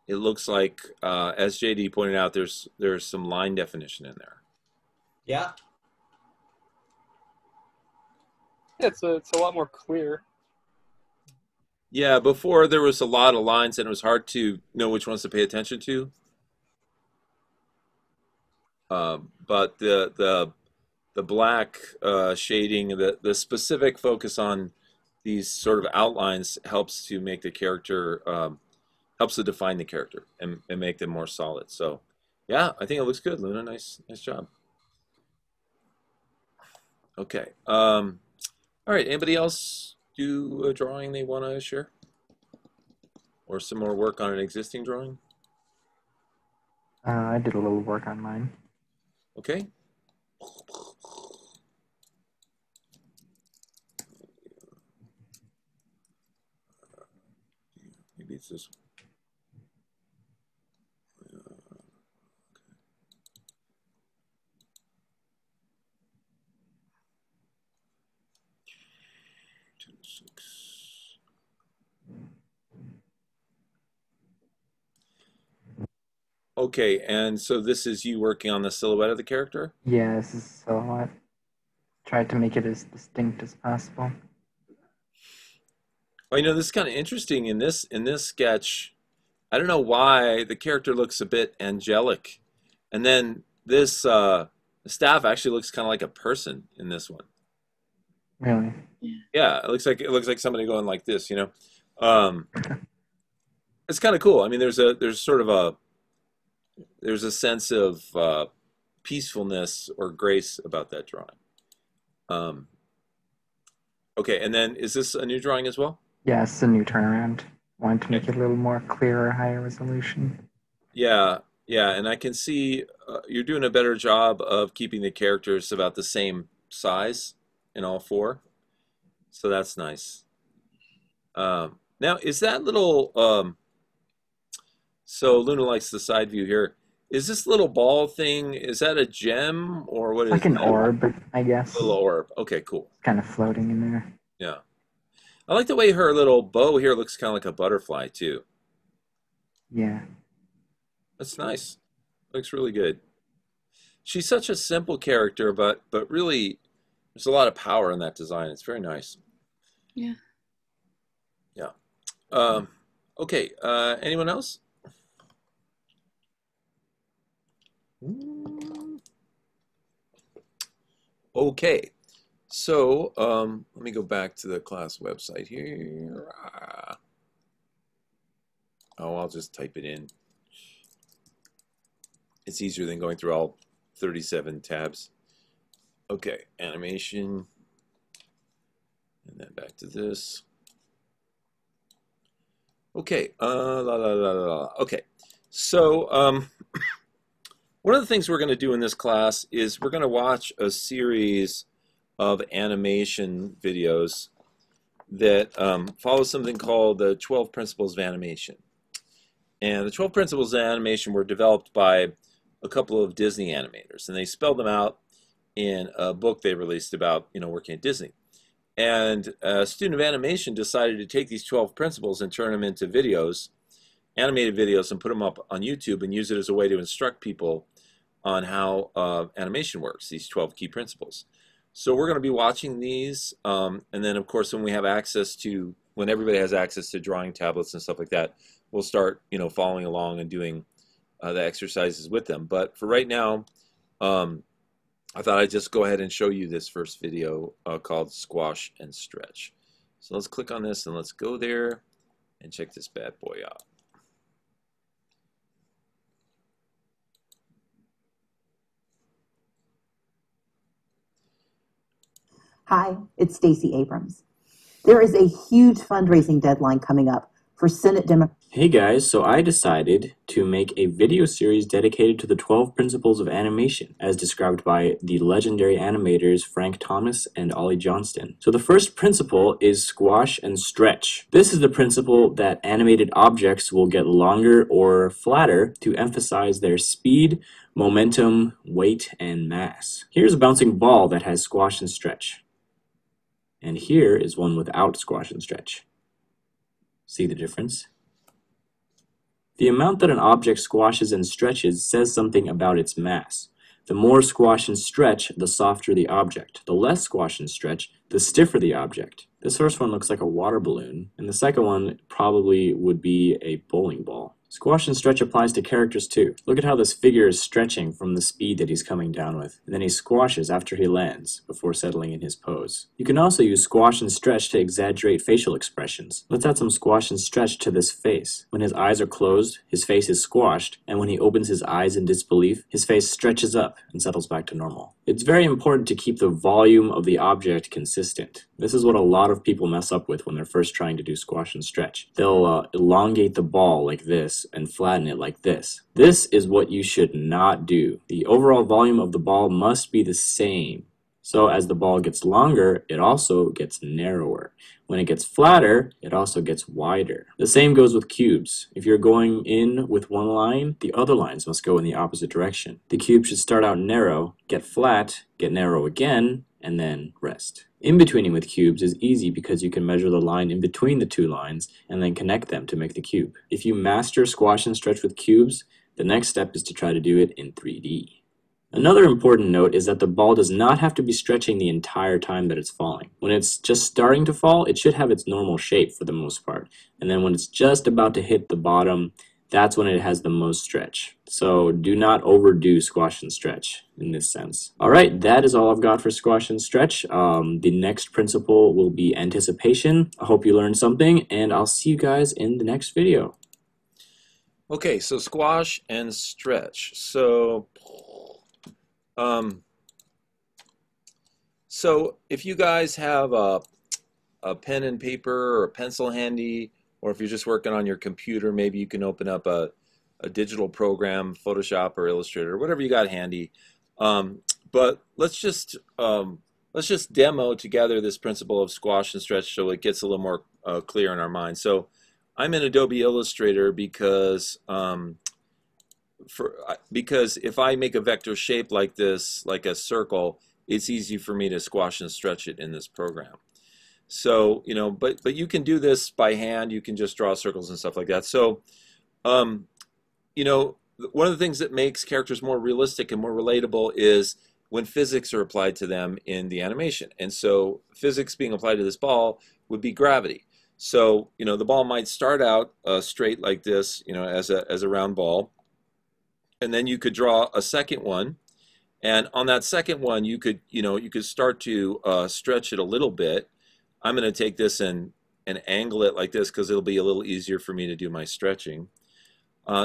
Speaker 1: it looks like, as JD pointed out, there's some line definition in there.
Speaker 4: Yeah.
Speaker 2: Yeah, it's a lot more clear.
Speaker 1: Yeah, before there was a lot of lines, and it was hard to know which ones to pay attention to. But the black shading, the specific focus on these sort of outlines helps to make the character, helps to define the character and make them more solid. So, yeah, I think it looks good, Luna. Nice job. Okay. All right. Anybody else do a drawing they want to share, or some more work on an existing drawing?
Speaker 11: I did a little work on mine.
Speaker 1: Okay. Maybe it's this one. Okay, and so this is you working on the silhouette of the character?
Speaker 11: Yeah, this is a silhouette. Tried to make it as distinct as possible.
Speaker 1: Well, you know, this is kind of interesting in this sketch. I don't know why the character looks a bit angelic, and then this staff actually looks kind of like a person in this one.
Speaker 11: Really?
Speaker 1: Yeah, it looks like somebody going like this, you know. It's kind of cool. I mean, there's a sense of peacefulness or grace about that drawing. Okay, and then is this a new drawing as well?
Speaker 11: Yeah, it's a new turnaround. Wanted to make it a little more clearer, higher resolution.
Speaker 1: Yeah, and I can see you're doing a better job of keeping the characters about the same size in all four, so that's nice. Now, is that little so Luna likes the side view here. Is this little ball thing, is that a gem or what is it?
Speaker 11: Like an orb, I guess.
Speaker 1: A little orb. Okay, cool.
Speaker 11: Kind of floating in there.
Speaker 1: Yeah. I like the way her little bow here looks kind of like a butterfly too.
Speaker 11: Yeah.
Speaker 1: That's nice. Looks really good. She's such a simple character, but really there's a lot of power in that design. It's very nice.
Speaker 10: Yeah.
Speaker 1: Yeah. Okay. Anyone else? Okay. So let me go back to the class website here. Oh, I'll just type it in. It's easier than going through all 37 tabs. Okay, animation. And then back to this. Okay, Okay, so one of the things we're going to do in this class is we're going to watch a series of animation videos that follow something called the 12 Principles of Animation. And the 12 Principles of Animation were developed by a couple of Disney animators, and they spelled them out in a book they released about, working at Disney. And a student of animation decided to take these 12 principles and turn them into videos, animated videos, and put them up on YouTube and use it as a way to instruct people on how animation works, these 12 key principles. So we're going to be watching these, and then of course when everybody has access to drawing tablets and stuff like that, we'll start following along and doing the exercises with them. But for right now, I thought I'd just go ahead and show you this first video called Squash and Stretch. So let's click on this and let's go there and check this bad boy out.
Speaker 15: Hi, it's Stacey Abrams. There is a huge fundraising deadline coming up for Senate Democrats.
Speaker 16: Hey guys, so I decided to make a video series dedicated to the 12 principles of animation, as described by the legendary animators Frank Thomas and Ollie Johnston. So the first principle is squash and stretch. This is the principle that animated objects will get longer or flatter to emphasize their speed, momentum, weight, and mass. Here's a bouncing ball that has squash and stretch. and here is one without squash and stretch. See the difference? The amount that an object squashes and stretches says something about its mass. The more squash and stretch, the softer the object. The less squash and stretch, the stiffer the object. This first one looks like a water balloon, and the second one probably would be a bowling ball. Squash and stretch applies to characters too. Look at how this figure is stretching from the speed that he's coming down with, and then he squashes after he lands, before settling in his pose. You can also use squash and stretch to exaggerate facial expressions. Let's add some squash and stretch to this face. When his eyes are closed, his face is squashed, and when he opens his eyes in disbelief, his face stretches up and settles back to normal. It's very important to keep the volume of the object consistent. This is what a lot of people mess up with when they're first trying to do squash and stretch. They'll elongate the ball like this and flatten it like this. This is what you should not do. The overall volume of the ball must be the same. So as the ball gets longer, it also gets narrower. When it gets flatter, it also gets wider. The same goes with cubes. If you're going in with one line, the other lines must go in the opposite direction. The cube should start out narrow, get flat, get narrow again, and then rest. In-betweening with cubes is easy because you can measure the line in between the two lines and then connect them to make the cube. If you master squash and stretch with cubes, the next step is to try to do it in 3D. Another important note is that the ball does not have to be stretching the entire time that it's falling. When it's just starting to fall, it should have its normal shape for the most part. And then when it's just about to hit the bottom, that's when it has the most stretch. So do not overdo squash and stretch in this sense. Alright, that is all I've got for squash and stretch. The next principle will be anticipation. I hope you learned something, and I'll see you guys in the next video.
Speaker 1: Okay, so squash and stretch. So if you guys have a pen and paper or a pencil handy, or if you're just working on your computer, maybe you can open up a digital program, Photoshop or Illustrator, or whatever you got handy. But let's just demo together this principle of squash and stretch so it gets a little more clear in our mind. So I'm in Adobe Illustrator because if I make a vector shape like this, like a circle, it's easy for me to squash and stretch it in this program. So, you know, but you can do this by hand. You can just draw circles and stuff like that. So, you know, one of the things that makes characters more realistic and more relatable is when physics are applied to them in the animation. And so physics being applied to this ball would be gravity. So, you know, the ball might start out straight like this, you know, as a round ball. And then you could draw a second one. And on that second one, you could start to stretch it a little bit. I'm going to take this and angle it like this because it'll be a little easier for me to do my stretching.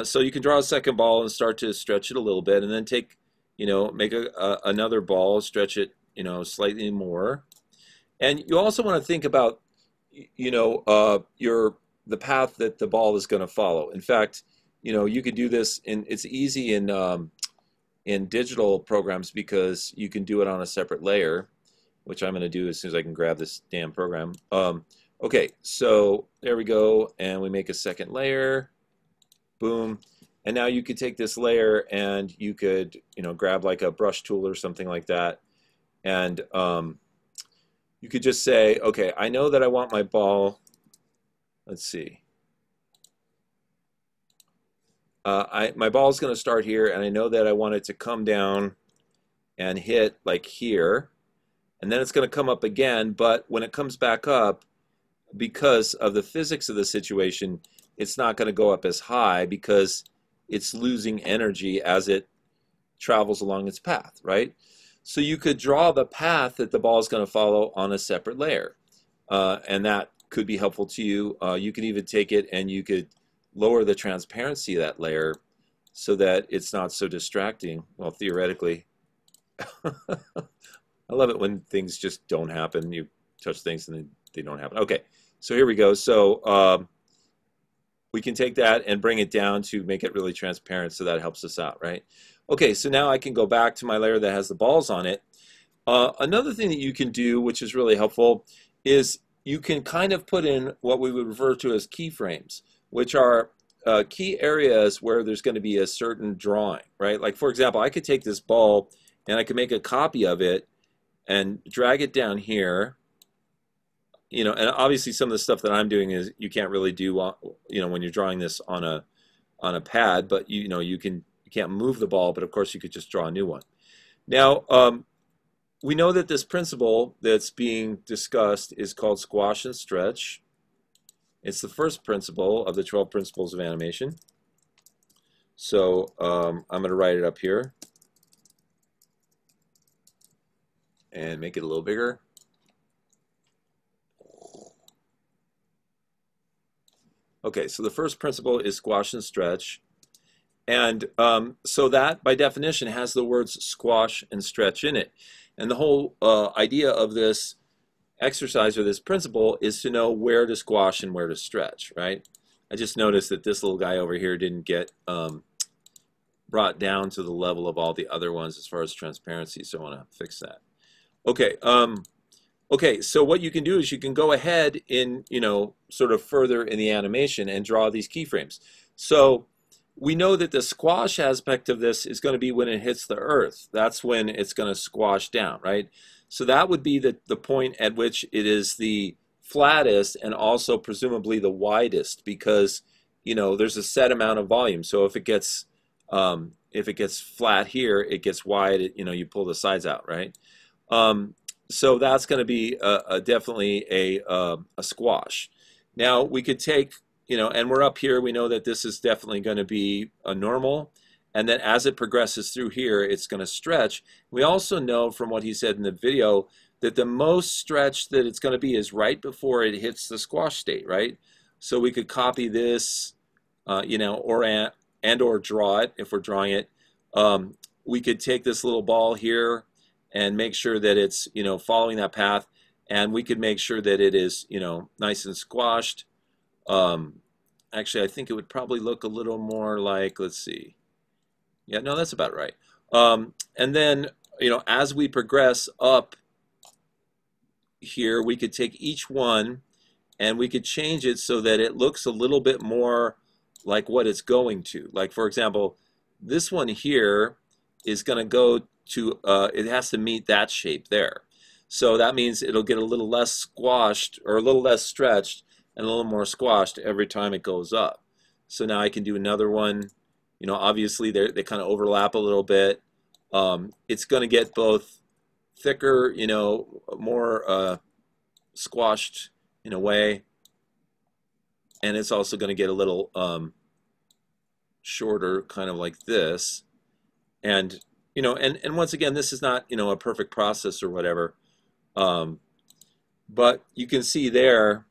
Speaker 1: So you can draw a second ball and start to stretch it a little bit, and then take, you know, make another ball, stretch it, you know, slightly more. And you also want to think about, you know, the path that the ball is going to follow. In fact, you know, you could do this it's easy in digital programs because you can do it on a separate layer, which I'm going to do as soon as I can grab this damn program. Okay, so there we go, and we make a second layer. Boom. And now you could take this layer and you could, you know, grab like a brush tool or something like that, and you could just say, okay, I know that I want my ball, let's see, my ball is going to start here, and I know that I want it to come down and hit like here, and then it's going to come up again, but when it comes back up, because of the physics of the situation, it's not going to go up as high because it's losing energy as it travels along its path, right? So you could draw the path that the ball is going to follow on a separate layer, and that could be helpful to you. You could even take it and you could lower the transparency of that layer so that it's not so distracting. Well, theoretically. I love it when things just don't happen. You touch things and they don't happen. Okay, so here we go. So we can take that and bring it down to make it really transparent, so that helps us out, right? Okay, so now I can go back to my layer that has the balls on it. Another thing that you can do, which is really helpful, is you can kind of put in what we would refer to as keyframes, which are key areas where there's going to be a certain drawing, right? Like, for example, I could take this ball and I could make a copy of it and drag it down here, you know, and obviously some of the stuff that I'm doing is you can't really do, you know, when you're drawing this on a pad, but you know, you can't move the ball, but of course you could just draw a new one. Now, we know that this principle that's being discussed is called squash and stretch. It's the first principle of the 12 principles of animation. So I'm going to write it up here and make it a little bigger. Okay, so the first principle is squash and stretch. And so that, by definition, has the words squash and stretch in it. And the whole idea of this exercise or this principle is to know where to squash and where to stretch, right? I just noticed that this little guy over here didn't get brought down to the level of all the other ones as far as transparency, so I want to fix that. Okay, okay, so what you can do is you can go ahead in, you know, sort of further in the animation and draw these keyframes. So we know that the squash aspect of this is going to be when it hits the earth. That's when it's going to squash down, right? So that would be the point at which it is the flattest and also presumably the widest, because, you know, there's a set amount of volume. So if it gets flat here, it gets wide, you know, you pull the sides out, right? So that's going to be definitely a squash. Now we could take, you know, and we're up here, we know that this is definitely going to be a normal. And then as it progresses through here, it's going to stretch. We also know from what he said in the video that the most stretch that it's going to be is right before it hits the squash state, right? So we could copy this, you know, or draw it if we're drawing it. We could take this little ball here and make sure that it's, you know, following that path. And we could make sure that it is, you know, nice and squashed. Actually, I think it would probably look a little more like, let's see. Yeah, no, that's about right. And then, you know, as we progress up here, we could take each one and we could change it so that it looks a little bit more like what it's going to. Like, for example, this one here is going to go to, it has to meet that shape there. So that means it'll get a little less squashed or a little less stretched and a little more squashed every time it goes up. So now I can do another one. You know, obviously they kind of overlap a little bit. It's going to get both thicker, you know, more squashed in a way, and it's also going to get a little shorter, kind of like this. And you know, and once again, this is not, you know, a perfect process or whatever, but you can see there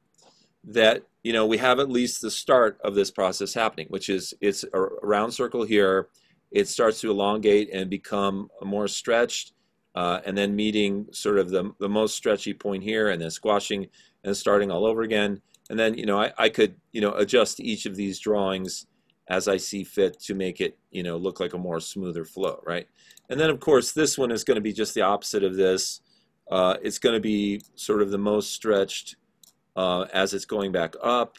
Speaker 1: that, you know, we have at least the start of this process happening, which is it's a round circle here. It starts to elongate and become more stretched, and then meeting sort of the most stretchy point here, and then squashing and starting all over again. And then, you know, I could, you know, adjust each of these drawings as I see fit to make it, you know, look like a more smoother flow, right? And then, of course, this one is going to be just the opposite of this. It's going to be sort of the most stretched as it's going back up.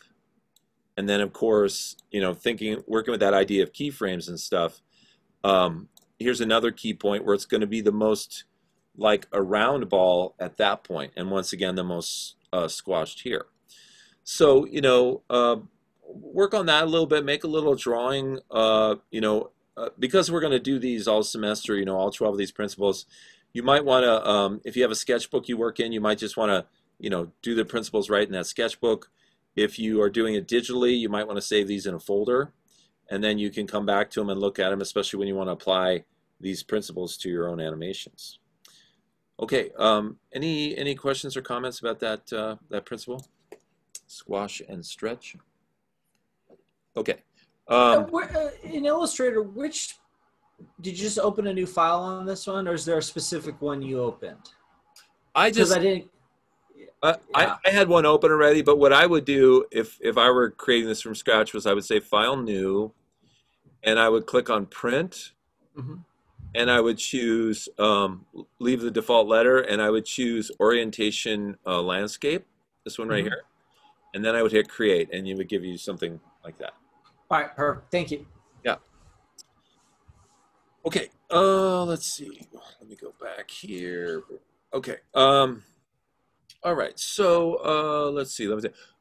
Speaker 1: And then, of course, you know, working with that idea of keyframes and stuff, here's another key point where it's going to be the most like a round ball at that point, and once again, the most squashed here. So, you know, work on that a little bit, make a little drawing, you know, because we're going to do these all semester, you know, all 12 of these principles. You might want to, if you have a sketchbook you work in, you might just want to, you know, do the principles right in that sketchbook. If you are doing it digitally, you might want to save these in a folder, and then you can come back to them and look at them, especially when you want to apply these principles to your own animations. Okay, any questions or comments about that that principle? Squash and stretch. Okay.
Speaker 4: In Illustrator, which did you just open a new file on this one, or is there a specific one you opened?
Speaker 1: I
Speaker 4: didn't.
Speaker 1: I had one open already, but what I would do if I were creating this from scratch was I would say File, New, and I would click on Print, and I would choose leave the default letter, and I would choose Orientation Landscape, this one right here, and then I would hit Create, and it would give you something like that.
Speaker 4: All right, perfect. Thank you.
Speaker 1: Yeah. Okay. Let's see. Let me go back here. Okay. All right, so let's see.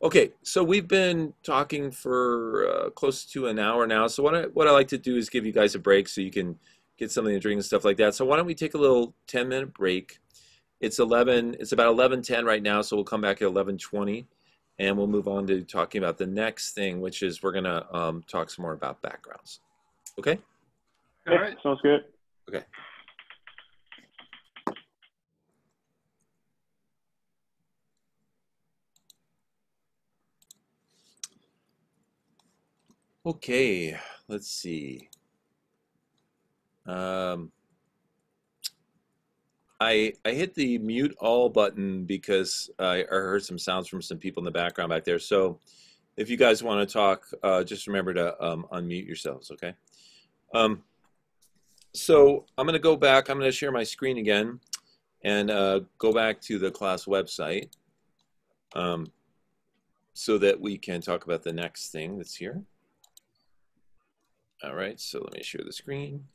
Speaker 1: Okay, so we've been talking for close to an hour now. So what I like to do is give you guys a break so you can get something to drink and stuff like that. So why don't we take a little 10-minute break? It's about 11:10 right now, so we'll come back at 11:20, and we'll move on to talking about the next thing, which is we're gonna talk some more about backgrounds. Okay?
Speaker 2: All right.
Speaker 5: Sounds good.
Speaker 1: Okay. Okay, let's see. I hit the mute all button because I heard some sounds from some people in the background back there. So if you guys want to talk, just remember to unmute yourselves, okay? So I'm going to go back. I'm going to share my screen again and go back to the class website so that we can talk about the next thing that's here. All right, so let me share the screen.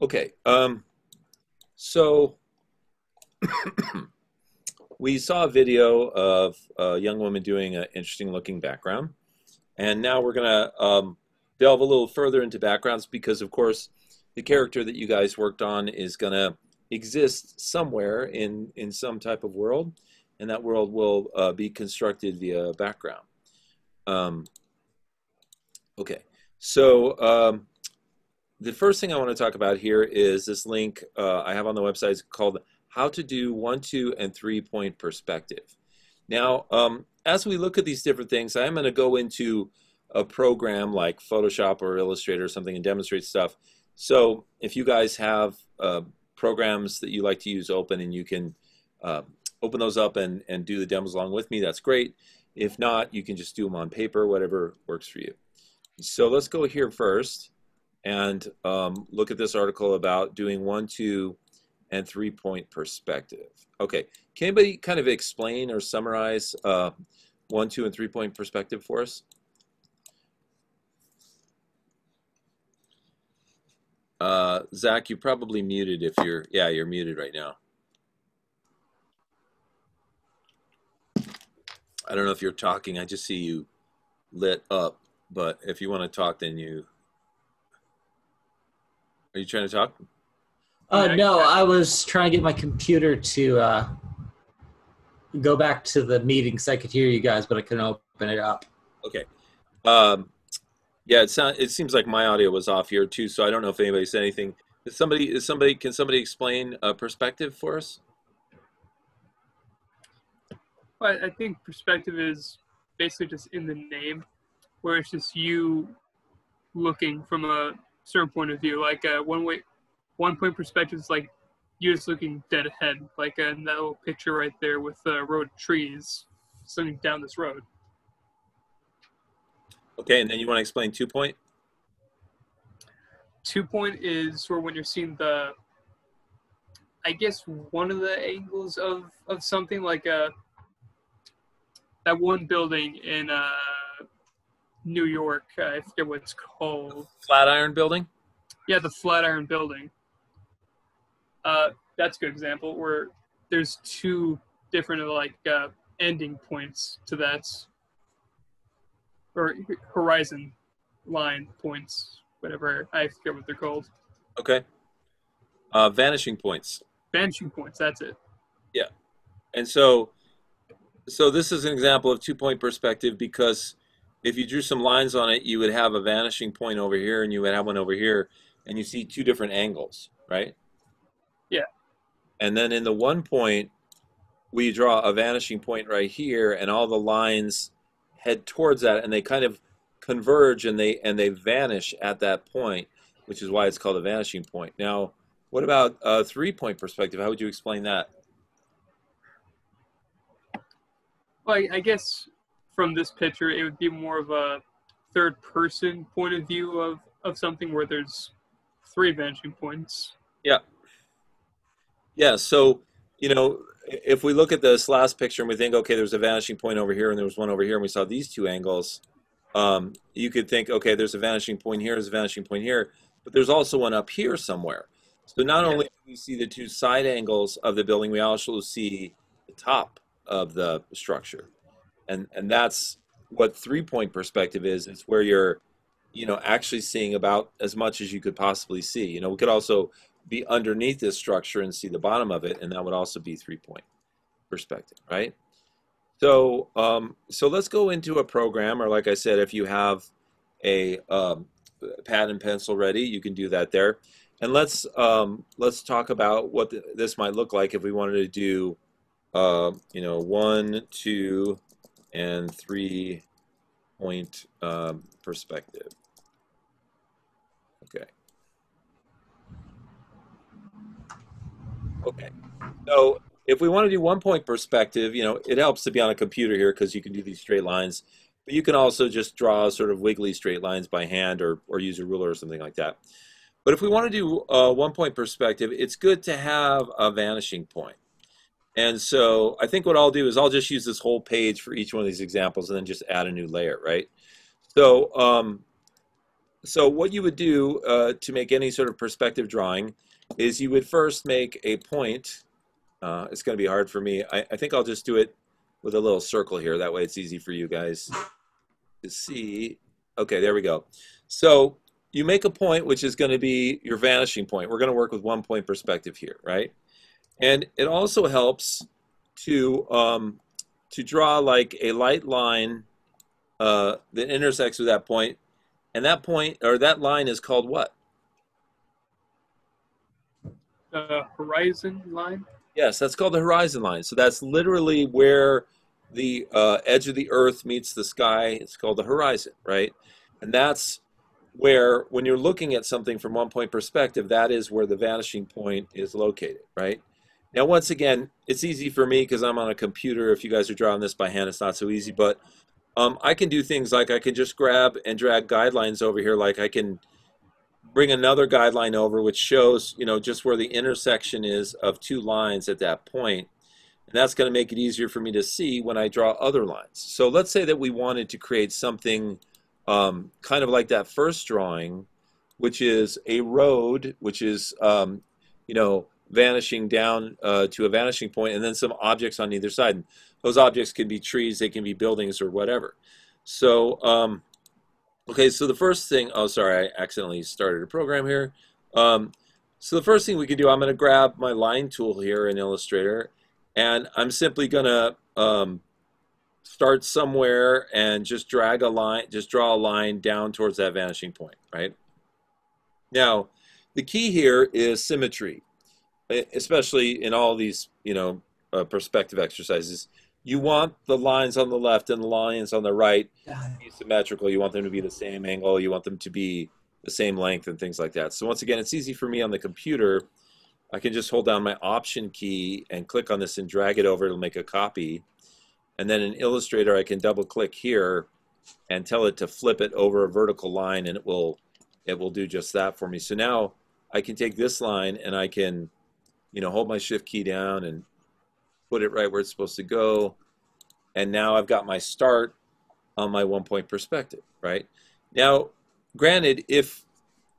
Speaker 1: Okay, so we saw a video of a young woman doing an interesting looking background. And now we're going to delve a little further into backgrounds because, of course, the character that you guys worked on is going to exist somewhere in some type of world. And that world will be constructed via background. Okay, so the first thing I want to talk about here is this link I have on the website. It's called How to Do 1, 2, and 3-Point Perspective. Now, as we look at these different things, I'm going to go into a program like Photoshop or Illustrator or something and demonstrate stuff. So if you guys have programs that you like to use open and you can open those up and do the demos along with me, that's great. If not, you can just do them on paper, whatever works for you. So let's go here first and look at this article about doing 1, 2, and 3-point perspective. Okay, can anybody kind of explain or summarize 1, 2, and 3-point perspective for us? Zach, you're probably muted if you're muted right now. I don't know if you're talking. I just see you lit up, but if you want to talk, then are you trying to talk?
Speaker 4: No, I was trying to get my computer to go back to the meeting so I could hear you guys, but I couldn't open it up.
Speaker 1: Okay. Yeah, it seems like my audio was off here too, so I don't know if anybody said anything. Can somebody explain perspective for us?
Speaker 2: Well, I think perspective is basically just in the name, where it's just you looking from a certain point of view. Like one point perspective is like you're just looking dead ahead, like in that little picture right there with a road of trees sitting down this road.
Speaker 1: Okay, and then you want to explain 2-point?
Speaker 2: 2-point is where when you're seeing I guess one of the angles of something, like that one building in New York. I forget what it's called.
Speaker 1: Flatiron Building?
Speaker 2: Yeah, the Flatiron Building. That's a good example where there's two different ending points to that, or horizon line points, whatever. I forget what they're called.
Speaker 1: Okay. Vanishing points.
Speaker 2: Vanishing points, that's it.
Speaker 1: Yeah. And so this is an example of 2-point perspective because if you drew some lines on it, you would have a vanishing point over here and you would have one over here, and you see two different angles, right?
Speaker 2: Yeah.
Speaker 1: And then in the 1-point, we draw a vanishing point right here, and all the lines head towards that, and they kind of converge and they vanish at that point, which is why it's called a vanishing point. Now, what about a 3-point perspective? How would you explain that?
Speaker 2: Well, I guess from this picture, it would be more of a third-person point of view of something where there's 3 vanishing points.
Speaker 1: Yeah. Yeah, so, if we look at this last picture and we think, okay, there's a vanishing point over here and there was one over here and we saw these two angles, you could think, okay, there's a vanishing point here, there's a vanishing point here, but there's also one up here somewhere. So not only do we see the two side angles of the building, we also see the top of the structure. And that's what 3-point perspective is. It's where you're, actually seeing about as much as you could possibly see. We could also be underneath this structure and see the bottom of it, and that would also be 3-point perspective, right? So, so let's go into a program, or like I said, if you have a pad and pencil ready, you can do that there. And let's talk about what this might look like if we wanted to do, 1, 2, and 3-point perspective. Okay. Okay. So if we want to do 1-point perspective, it helps to be on a computer here because you can do these straight lines. But you can also just draw sort of wiggly straight lines by hand or use a ruler or something like that. But if we want to do a 1-point perspective, it's good to have a vanishing point. And so I think what I'll do is I'll just use this whole page for each one of these examples and then just add a new layer, right? So, so what you would do to make any sort of perspective drawing is you would first make a point. It's going to be hard for me. I think I'll just do it with a little circle here. That way it's easy for you guys to see. Okay, there we go. So you make a point which is going to be your vanishing point. We're going to work with 1-point perspective here, right? And it also helps to draw like a light line that intersects with that point. And that point, or that line, is called what?
Speaker 2: The horizon line?
Speaker 1: Yes, that's called the horizon line. So that's literally where the edge of the earth meets the sky. It's called the horizon, right? And that's where, when you're looking at something from 1-point perspective, that is where the vanishing point is located, right? Now, once again, it's easy for me because I'm on a computer. If you guys are drawing this by hand, it's not so easy. But I can do things like I can just grab and drag guidelines over here. Like I can bring another guideline over which shows, just where the intersection is of two lines at that point. And that's going to make it easier for me to see when I draw other lines. So let's say that we wanted to create something kind of like that first drawing, which is a road, which is, vanishing down to a vanishing point, and then some objects on either side. And those objects can be trees, they can be buildings, or whatever. So, okay, so the first thing, oh, sorry, I accidentally started a program here. So the first thing we can do, I'm going to grab my line tool here in Illustrator, and I'm simply going to start somewhere and just drag a line, just draw a line down towards that vanishing point, right? Now, the key here is symmetry, especially in all these, perspective exercises. You want the lines on the left and the lines on the right to be symmetrical. You want them to be the same angle. You want them to be the same length and things like that. So once again, it's easy for me on the computer. I can just hold down my Option key and click on this and drag it over. It'll make a copy. And then in Illustrator, I can double click here and tell it to flip it over a vertical line, and it will do just that for me. So now I can take this line and I can, hold my Shift key down and put it right where it's supposed to go. And now I've got my start on my 1-point perspective, right? Now, granted, if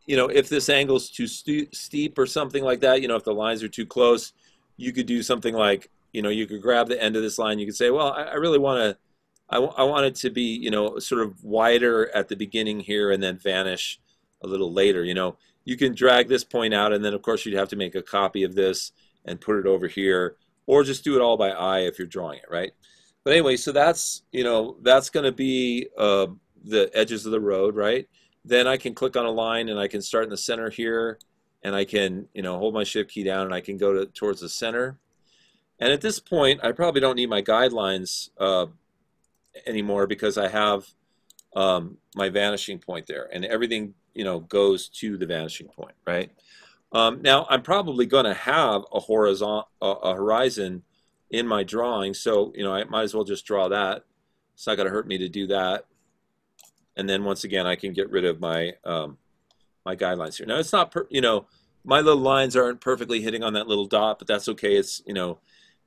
Speaker 1: this angle's too steep or something like that, if the lines are too close, you could do something like, you could grab the end of this line. You could say, well, I really want to, I want it to be, sort of wider at the beginning here and then vanish a little later. You can drag this point out, and then of course you'd have to make a copy of this and put it over here, or just do it all by eye if you're drawing it, right? But anyway, so that's, that's going to be the edges of the road, right? Then I can click on a line and I can start in the center here, and I can, hold my Shift key down and I can go towards the center. And at this point, I probably don't need my guidelines anymore because I have my vanishing point there, and everything, goes to the vanishing point, right? Now, I'm probably going to have a horizon in my drawing, so I might as well just draw that. It's not going to hurt me to do that. And then once again, I can get rid of my my guidelines here. Now, it's not my little lines aren't perfectly hitting on that little dot, but that's okay. It's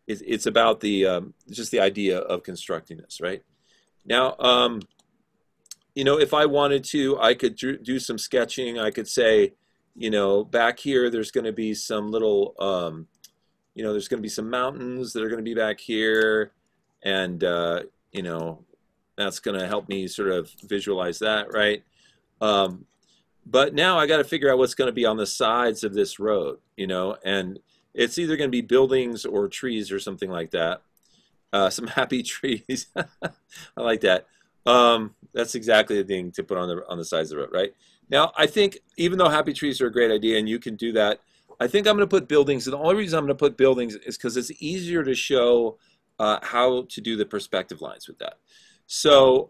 Speaker 1: it's about the just the idea of constructing this, right? Now, if I wanted to, I could do some sketching. I could say, you know, back here, there's going to be some little, you know, there's going to be some mountains that are going to be back here. And, you know, that's going to help me sort of visualize that, right? But now I got to figure out what's going to be on the sides of this road, you know, and it's either going to be buildings or trees or something like that. Some happy trees. I like that. That's exactly the thing to put on the sides of the road, right? Now, I think even though happy trees are a great idea and you can do that, I think I'm going to put buildings. And the only reason I'm going to put buildings is because it's easier to show how to do the perspective lines with that. So,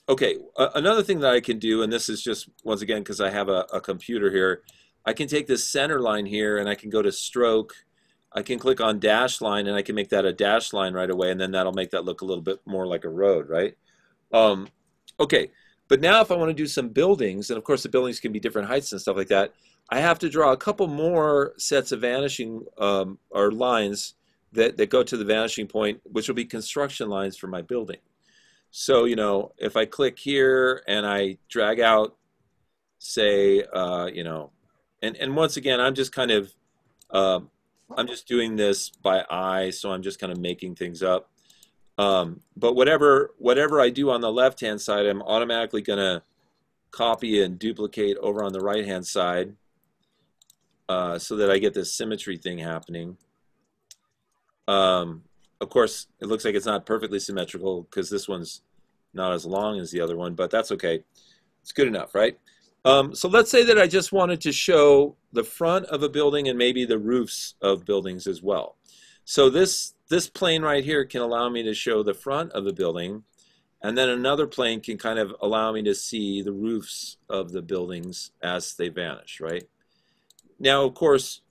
Speaker 1: okay, another thing that I can do, and this is just, once again, because I have a computer here, I can take this center line here and I can go to stroke. I can click on dash line and I can make that a dash line right away, and then that'll make that look a little bit more like a road, right? Okay, but now if I want to do some buildings, and of course the buildings can be different heights and stuff like that, I have to draw a couple more sets of vanishing or lines that go to the vanishing point, which will be construction lines for my building. So, you know, if I click here and I drag out, say, you know, and once again, I'm just kind of, I'm just doing this by eye, so I'm just kind of making things up. But whatever I do on the left-hand side, I'm automatically going to copy and duplicate over on the right-hand side so that I get this symmetry thing happening. Of course, it looks like it's not perfectly symmetrical because this one's not as long as the other one, but that's okay. It's good enough, right? So let's say that I just wanted to show the front of a building and maybe the roofs of buildings as well. So this plane right here can allow me to show the front of the building, and then another plane can kind of allow me to see the roofs of the buildings as they vanish, right? Now, of course,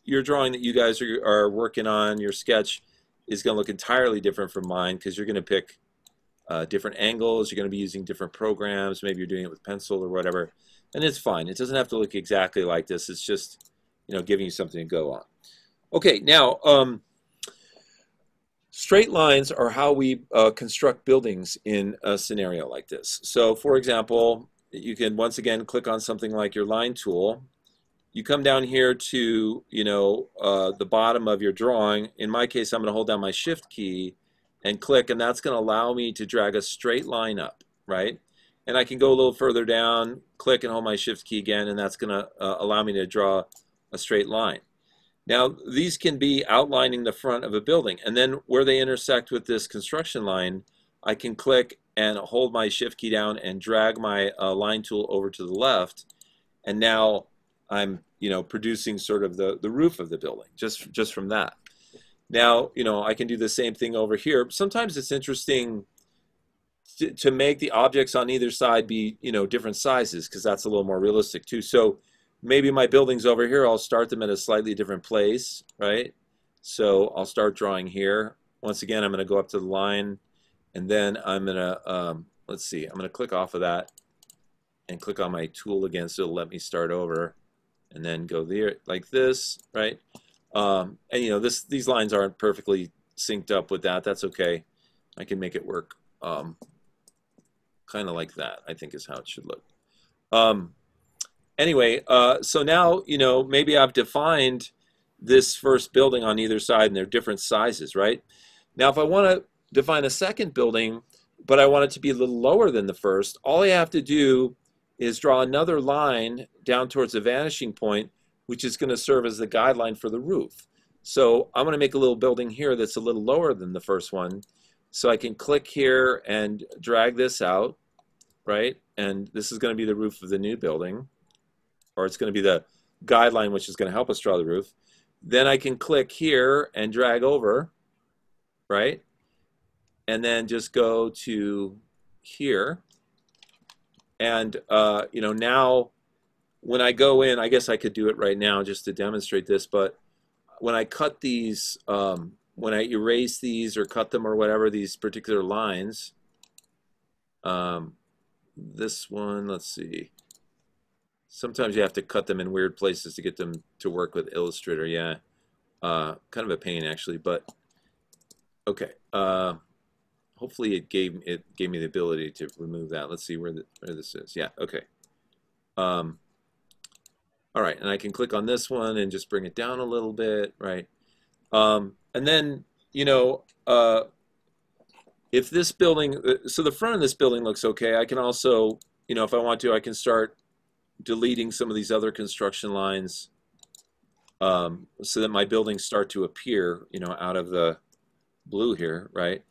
Speaker 1: your drawing that you guys are working on, your sketch, is going to look entirely different from mine because you're going to pick different angles, you're going to be using different programs, maybe you're doing it with pencil or whatever, and it's fine. It doesn't have to look exactly like this. It's just, you know, giving you something to go on. Okay, now, straight lines are how we construct buildings in a scenario like this. So, for example, you can once again click on something like your line tool. You come down here to, you know, the bottom of your drawing. In my case, I'm going to hold down my Shift key and click, and that's going to allow me to drag a straight line up, right? And I can go a little further down, click and hold my Shift key again, and that's going to allow me to draw a straight line. Now, these can be outlining the front of a building, and then where they intersect with this construction line, I can click and hold my Shift key down and drag my line tool over to the left, and now I'm, you know, producing sort of the roof of the building just from that. Now, you know, I can do the same thing over here. Sometimes it's interesting to make the objects on either side be, you know, different sizes, because that's a little more realistic too. So maybe my buildings over here, I'll start them at a slightly different place, right? So I'll start drawing here. Once again, I'm going to go up to the line, and then I'm going to, let's see, I'm going to click off of that and click on my tool again so it'll let me start over, and then go there like this, right? And you know, these lines aren't perfectly synced up with that. That's okay. I can make it work kind of like that, I think is how it should look. Anyway, so now, you know, maybe I've defined this first building on either side, and they're different sizes, right? Now, if I want to define a second building, but I want it to be a little lower than the first, all I have to do is draw another line down towards the vanishing point, which is going to serve as the guideline for the roof. So I'm going to make a little building here that's a little lower than the first one. So I can click here and drag this out, right? And this is going to be the roof of the new building, or it's going to be the guideline which is going to help us draw the roof. Then I can click here and drag over, right? And then just go to here. And, you know, now when I go in, I guess I could do it right now just to demonstrate this, but when I cut these, when I erase these or cut them or whatever, these particular lines, this one, let's see. Sometimes you have to cut them in weird places to get them to work with Illustrator, yeah. Kind of a pain actually, but okay. Hopefully it gave me the ability to remove that. Let's see where this is. Yeah, okay. All right, and I can click on this one and just bring it down a little bit, right? And then, you know, if this building, so the front of this building looks okay, I can also, you know, if I want to, I can start deleting some of these other construction lines so that my buildings start to appear, you know, out of the blue here, right?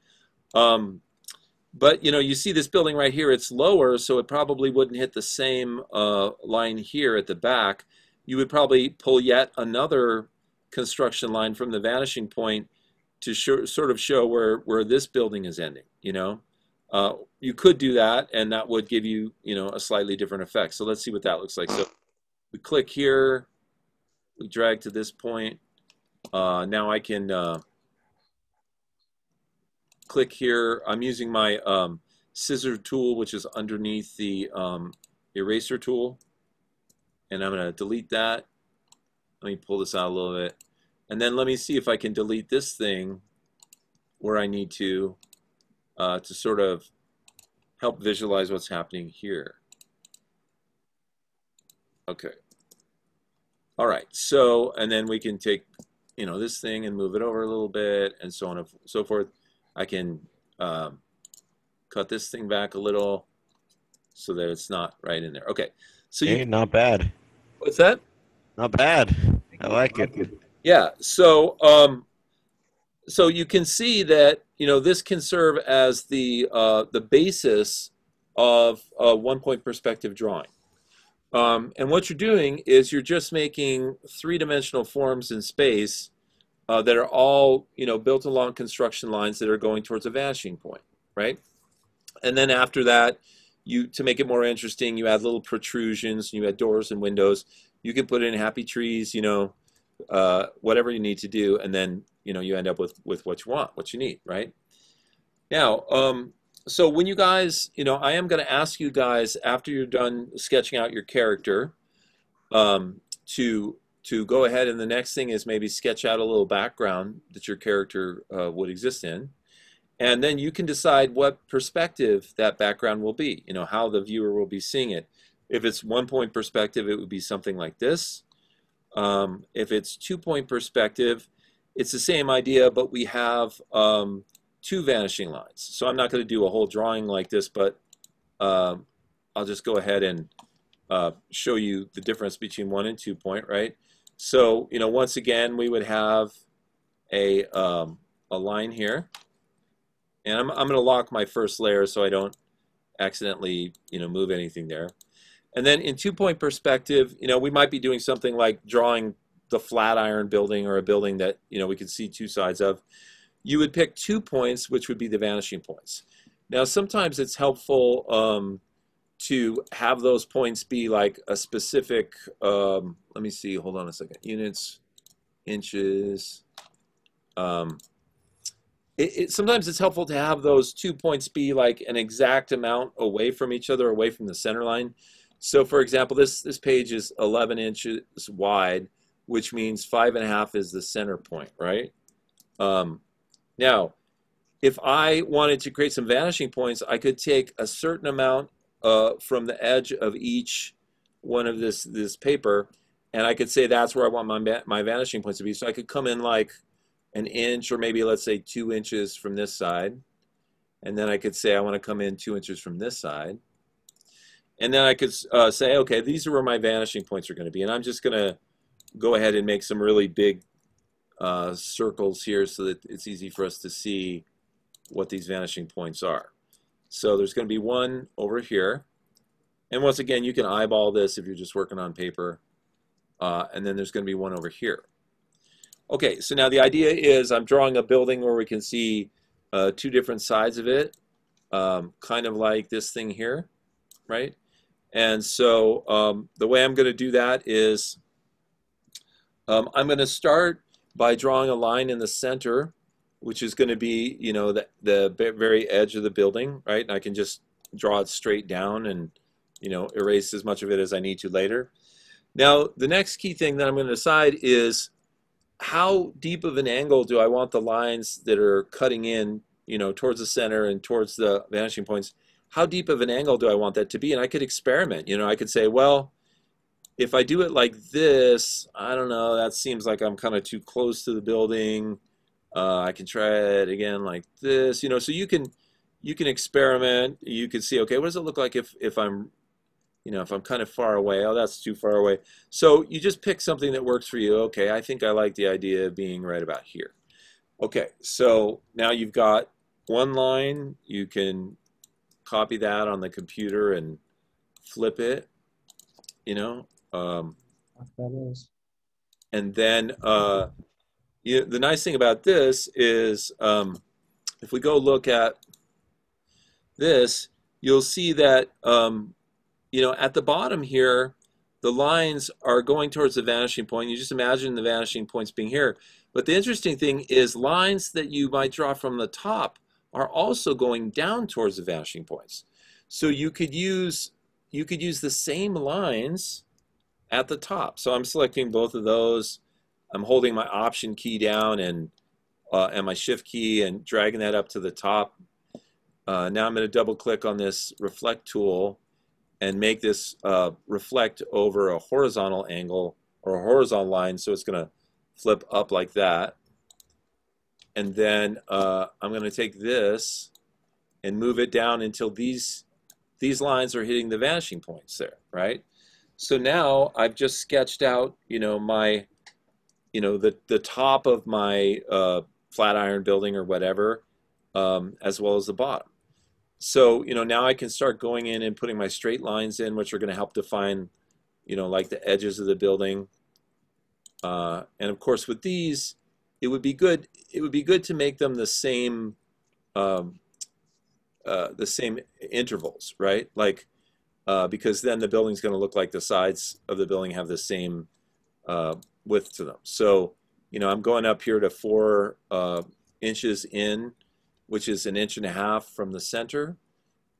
Speaker 1: But, you know, you see this building right here, it's lower, so it probably wouldn't hit the same line here at the back. You would probably pull yet another construction line from the vanishing point to sort of show where this building is ending, you know. You could do that, and that would give you, you know, a slightly different effect. So let's see what that looks like. So we click here, we drag to this point. Now I can click here. I'm using my scissor tool, which is underneath the eraser tool. And I'm going to delete that. Let me pull this out a little bit. And then let me see if I can delete this thing where I need to sort of help visualize what's happening here. Okay. All right. So, and then we can take, you know, this thing and move it over a little bit and so on and so forth. I can cut this thing back a little so that it's not right in there. Okay. So
Speaker 3: Hey, not bad.
Speaker 1: What's that?
Speaker 3: Not bad. I like it.
Speaker 1: Yeah. So so you can see that, you know, this can serve as the basis of a one-point perspective drawing. And what you're doing is you're just making three-dimensional forms in space that are all, you know, built along construction lines that are going towards a vanishing point, right? And then after that, to make it more interesting, you add little protrusions, you add doors and windows. You can put in happy trees, you know, whatever you need to do, and then, you know, you end up with what you want, what you need, right? Now, so when you guys, you know, I am going to ask you guys after you're done sketching out your character to go ahead, and the next thing is maybe sketch out a little background that your character would exist in. And then you can decide what perspective that background will be, you know, how the viewer will be seeing it. If it's one-point perspective, it would be something like this. If it's two-point perspective, it's the same idea, but we have two vanishing lines. So I'm not going to do a whole drawing like this, but I'll just go ahead and show you the difference between one and 2 point, right? So, you know, once again, we would have a line here. And I'm going to lock my first layer so I don't accidentally, you know, move anything there. And then in 2 point perspective, you know, we might be doing something like drawing the Flatiron building or a building that, you know, we could see two sides of. You would pick 2 points, which would be the vanishing points. Now, sometimes it's helpful to have those points be like a specific, let me see, hold on a second, units, inches. Sometimes it's helpful to have those 2 points be like an exact amount away from each other, away from the center line. So for example, this page is 11 inches wide, which means 5.5 is the center point, right? Now, if I wanted to create some vanishing points, I could take a certain amount from the edge of each one of this paper, and I could say that's where I want my vanishing points to be. So I could come in like an inch, or maybe let's say 2 inches from this side, and then I could say I want to come in 2 inches from this side, and then I could say, okay, these are where my vanishing points are going to be, and I'm just going to go ahead and make some really big circles here so that it's easy for us to see what these vanishing points are. So there's going to be one over here, and once again, you can eyeball this if you're just working on paper, and then there's going to be one over here. Okay, so now the idea is I'm drawing a building where we can see 2 different sides of it, kind of like this thing here, right? And so the way I'm going to do that is I'm going to start by drawing a line in the center, which is going to be, you know, the very edge of the building, right? And I can just draw it straight down and, you know, erase as much of it as I need to later. Now, the next key thing that I'm going to decide is how deep of an angle do I want the lines that are cutting in, you know, towards the center and towards the vanishing points, how deep of an angle do I want that to be? And I could experiment. You know, I could say, well, if I do it like this, I don't know, that seems like I'm kind of too close to the building. I can try it again like this, you know, so you can experiment. You can see, okay, what does it look like if I'm, you know, if I'm kind of far away? Oh, that's too far away. So you just pick something that works for you. Okay, I think I like the idea of being right about here. Okay, so now you've got one line. You can copy that on the computer and flip it, you know.
Speaker 4: That is.
Speaker 1: And then the nice thing about this is if we go look at this, you'll see that you know, at the bottom here, the lines are going towards the vanishing point. You just imagine the vanishing points being here. But the interesting thing is lines that you might draw from the top are also going down towards the vanishing points. So you could use the same lines at the top. So I'm selecting both of those. I'm holding my Option key down and my Shift key and dragging that up to the top. Now I'm going to double click on this reflect tool and make this reflect over a horizontal angle or a horizontal line, so it's going to flip up like that. And then I'm going to take this and move it down until these lines are hitting the vanishing points there, right? So now I've just sketched out, you know, my, you know, the top of my Flatiron building or whatever, as well as the bottom. So, you know, now I can start going in and putting my straight lines in, which are going to help define, you know, like the edges of the building. And of course, with these, it would be good to make them the same intervals, right? Like, because then the building's going to look like the sides of the building have the same width to them. So, you know, I'm going up here to 4 inches in, which is 1.5 inches from the center.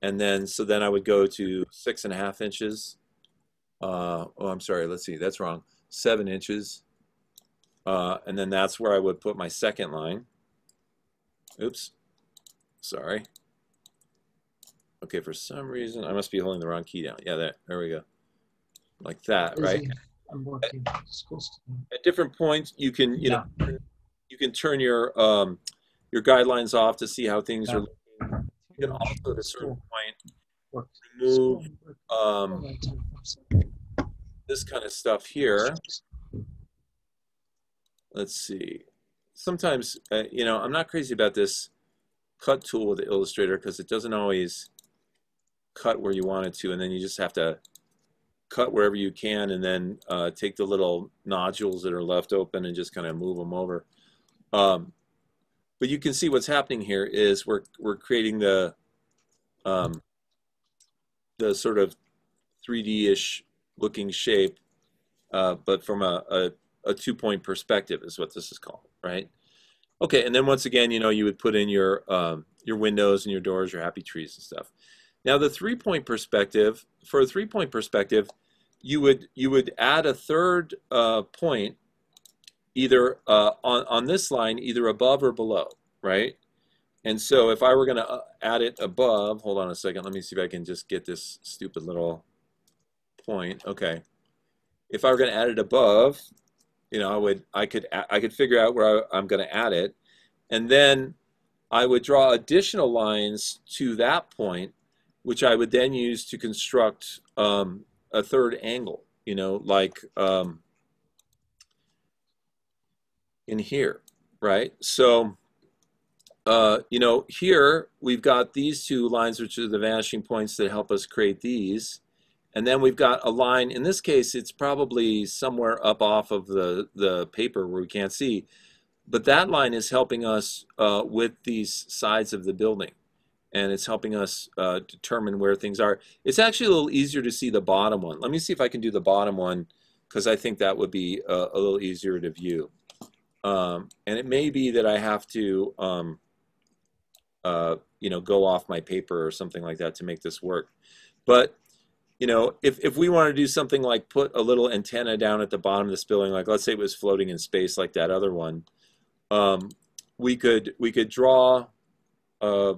Speaker 1: And then, so then I would go to 6.5 inches. Oh, I'm sorry, let's see, that's wrong. 7 inches. And then that's where I would put my second line. Oops, sorry. Okay, for some reason, I must be holding the wrong key down. Yeah, there we go. Like that, right?
Speaker 4: I'm working school student.
Speaker 1: At different points, you can, you know, you can turn your guidelines off to see how things are looking. You can also, at a certain point, remove this kind of stuff here. Let's see. Sometimes, you know, I'm not crazy about this cut tool with the Illustrator because it doesn't always cut where you want it to, and then you just have to cut wherever you can, and then take the little nodules that are left open and just kind of move them over. But you can see what's happening here is we're creating the sort of 3D-ish looking shape, but from a 2-point perspective is what this is called, right? Okay, and then once again, you know, you would put in your windows and your doors, your happy trees and stuff. Now the 3-point perspective, for a 3-point perspective, you would add a third point either on this line, either above or below, right? And so if I were going to add it above, hold on a second, let me see if I can just get this stupid little point. Okay, if I were going to add it above, you know, I could figure out where I'm going to add it, and then I would draw additional lines to that point, which I would then use to construct a third angle, you know, like in here, right? So, you know, here we've got these 2 lines, which are the vanishing points that help us create these. And then we've got a line, in this case, it's probably somewhere up off of the paper where we can't see. But that line is helping us with these sides of the building. And it's helping us determine where things are. It's actually a little easier to see the bottom one. Let me see if I can do the bottom one, because I think that would be a little easier to view. And it may be that I have to, you know, go off my paper or something like that to make this work. But you know, if we want to do something like put a little antenna down at the bottom of this building, like let's say it was floating in space like that other one, we could draw a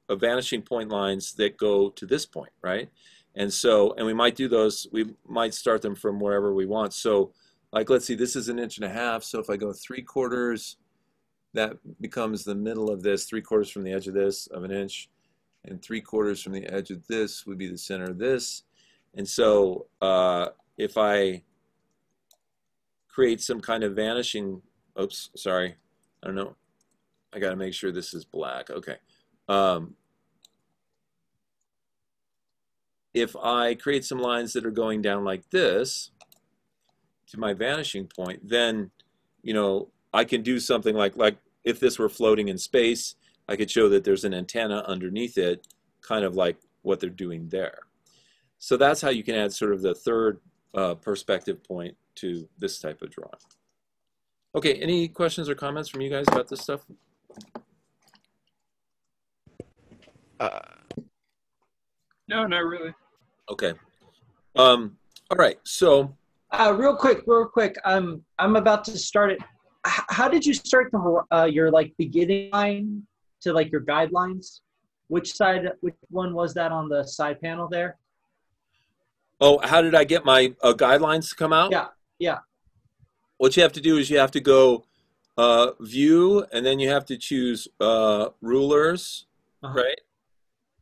Speaker 1: vanishing point lines that go to this point, right? And so, and we might do those, we might start them from wherever we want. So like, let's see, this is 1.5 inches. So if I go 3/4, that becomes the middle of this, 3/4 from the edge of this of 1 inch, and 3/4 from the edge of this would be the center of this. And so if I create some kind of vanishing, oops, sorry, I don't know. I got to make sure this is black. Okay. If I create some lines that are going down like this to my vanishing point, then, you know, I can do something like if this were floating in space, I could show that there's an antenna underneath it, kind of like what they're doing there. So that's how you can add sort of the third perspective point to this type of drawing. Okay, any questions or comments from you guys about this stuff?
Speaker 2: No, not really.
Speaker 1: Okay. All right. So,
Speaker 4: real quick. I'm about to start it. How did you start the your like beginning line to like your guidelines? Which one was that on the side panel there?
Speaker 1: oh, how did I get my guidelines to come out?
Speaker 4: Yeah.
Speaker 1: What you have to do is you have to go view, and then you have to choose rulers, right?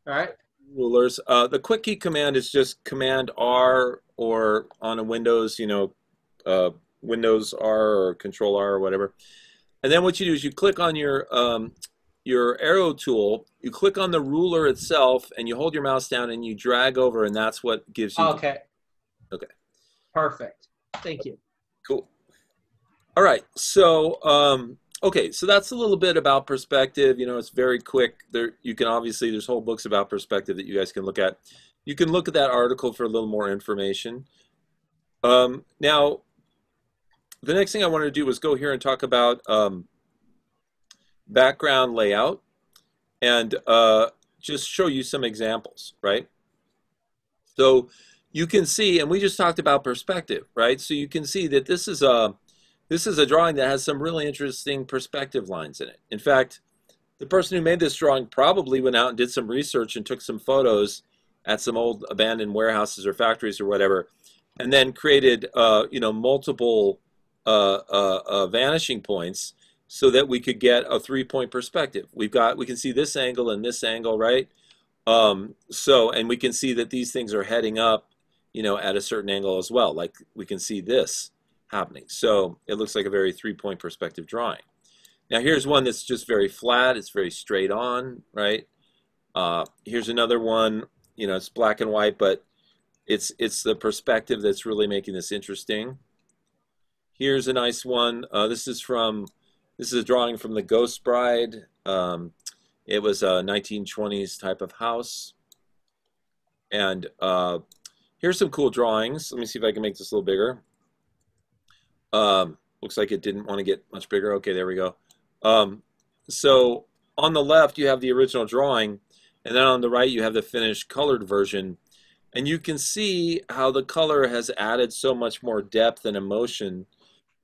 Speaker 4: All right.
Speaker 1: Rulers. The quick key command is just Command R, or on a Windows, you know, Windows R or Control R or whatever. And then what you do is you click on your arrow tool, you click on the ruler itself, and you hold your mouse down and you drag over, and that's what gives you.
Speaker 4: Okay.
Speaker 1: Okay.
Speaker 4: Perfect. Thank you.
Speaker 1: Cool. All right. So, okay. So that's a little bit about perspective. You know, it's very quick. There, you can obviously, there's whole books about perspective that you guys can look at. You can look at that article for a little more information. Now, the next thing I wanted to do was go here and talk about background layout, and just show you some examples, right? So you can see, and we just talked about perspective, right? So you can see that this is a drawing that has some really interesting perspective lines in it. In fact, the person who made this drawing probably went out and did some research and took some photos at some old abandoned warehouses or factories or whatever, and then created you know, multiple vanishing points so that we could get a 3-point perspective. We can see this angle and this angle, right? So, and we can see that these things are heading up, you know, at a certain angle as well. Like we can see this happening. So it looks like a very 3-point perspective drawing. Now here's one that's just very flat. It's very straight on, right? Here's another one, you know, it's black and white, but it's the perspective that's really making this interesting. Here's a nice one. This is a drawing from the Ghost Bride. It was a 1920s type of house. And here's some cool drawings. Let me see if I can make this a little bigger. Looks like it didn't want to get much bigger. Okay, there we go. So on the left, you have the original drawing, and then on the right, you have the finished colored version. And you can see how the color has added so much more depth and emotion,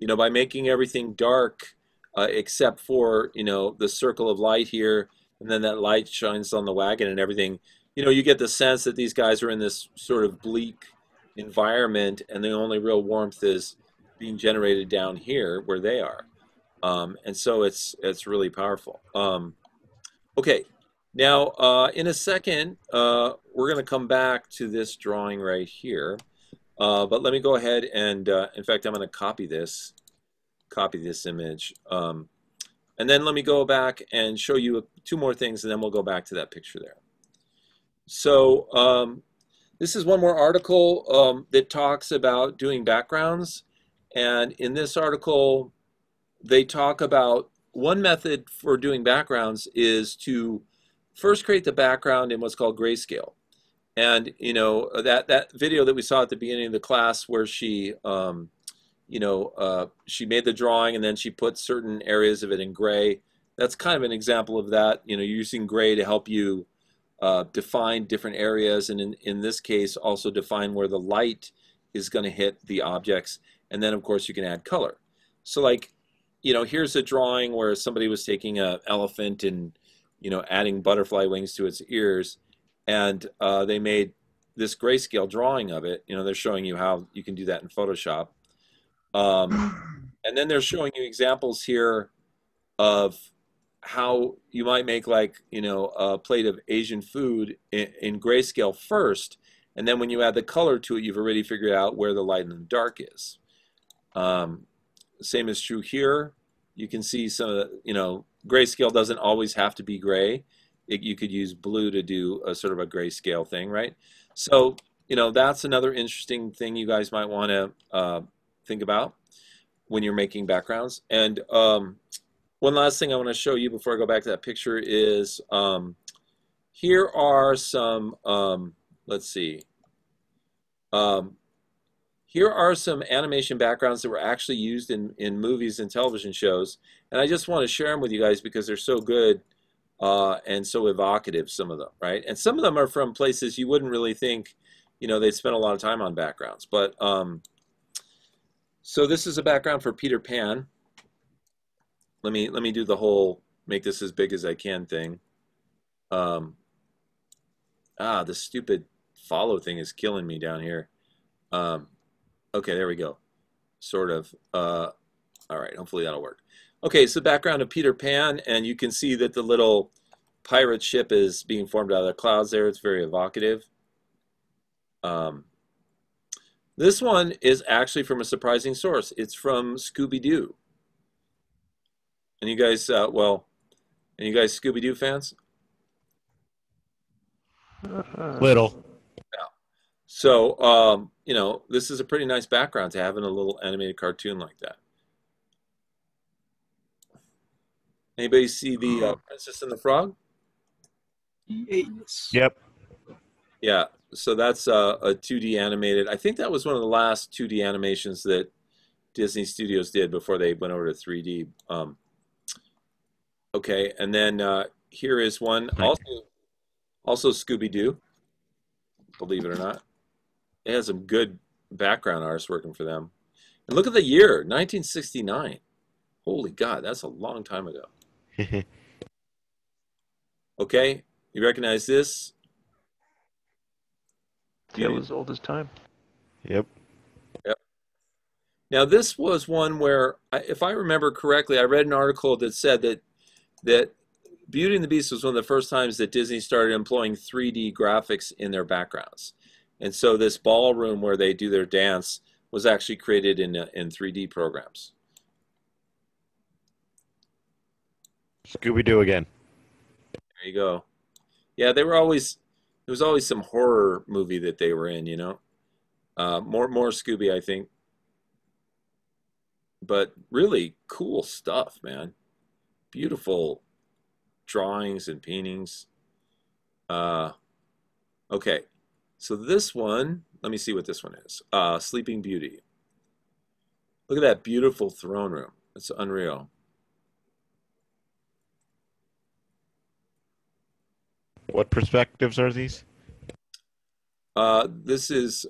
Speaker 1: you know, by making everything dark, except for, you know, the circle of light here, and then that light shines on the wagon and everything. You know, you get the sense that these guys are in this sort of bleak environment, and the only real warmth is being generated down here where they are. And so it's really powerful. Okay, now in a second, we're going to come back to this drawing right here. But let me go ahead and, in fact, I'm going to copy this image. And then let me go back and show you 2 more things, and then we'll go back to that picture there. So this is one more article that talks about doing backgrounds. And in this article, they talk about one method for doing backgrounds is to first create the background in what's called grayscale. And, you know, that video that we saw at the beginning of the class where she, you know, she made the drawing and then she put certain areas of it in gray. That's kind of an example of that. You know, you're using gray to help you define different areas, and in this case, also define where the light is going to hit the objects. And then, of course, you can add color. So, like, you know, here's a drawing where somebody was taking an elephant and, you know, adding butterfly wings to its ears. And they made this grayscale drawing of it. You know, they're showing you how you can do that in Photoshop. And then they're showing you examples here of how you might make, like, you know, a plate of Asian food in grayscale first, and then when you add the color to it, you've already figured out where the light and the dark is. Same is true here. You can see some of the, you know, grayscale doesn't always have to be gray. You could use blue to do a sort of a grayscale thing, right? So, you know, that's another interesting thing you guys might want to think about when you're making backgrounds. And one last thing I want to show you before I go back to that picture is here are some, let's see. Here are some animation backgrounds that were actually used in movies and television shows. And I just want to share them with you guys because they're so good and so evocative, some of them, right? And some of them are from places you wouldn't really think, you know, they'd spent a lot of time on backgrounds. But so this is a background for Peter Pan. Let me do the whole make this as big as I can thing. This stupid follow thing is killing me down here. Okay, there we go. Sort of. All right, hopefully that'll work. Okay, so background of Peter Pan, and you can see that the little pirate ship is being formed out of the clouds there. It's very evocative. This one is actually from a surprising source. It's from Scooby-Doo. And you guys, well, and you guys Scooby-Doo fans?
Speaker 3: Little.
Speaker 1: Yeah. So, you know, this is a pretty nice background to have in a little animated cartoon like that. Anybody see the Princess and the Frog?
Speaker 11: Yes.
Speaker 3: Yep.
Speaker 1: Yeah, so that's a 2D animated. I think that was one of the last 2D animations that Disney Studios did before they went over to 3D. Okay, and then here is one also Scooby-Doo, believe it or not. It has some good background artists working for them. And look at the year, 1969. Holy God, that's a long time ago. Okay, you recognize this?
Speaker 11: It was old as time.
Speaker 3: Yep.
Speaker 1: Yep. Now this was one where, if I remember correctly, I read an article that said that Beauty and the Beast was one of the first times that Disney started employing 3D graphics in their backgrounds. And so this ballroom where they do their dance was actually created in 3D programs.
Speaker 3: Scooby-Doo again.
Speaker 1: There you go. Yeah, they were always, there was always some horror movie that they were in, you know. More Scooby, I think. But really cool stuff, man. Beautiful drawings and paintings. Okay, so this one, let me see what this one is. Sleeping Beauty. Look at that beautiful throne room. It's unreal.
Speaker 3: What perspectives are these?
Speaker 1: This is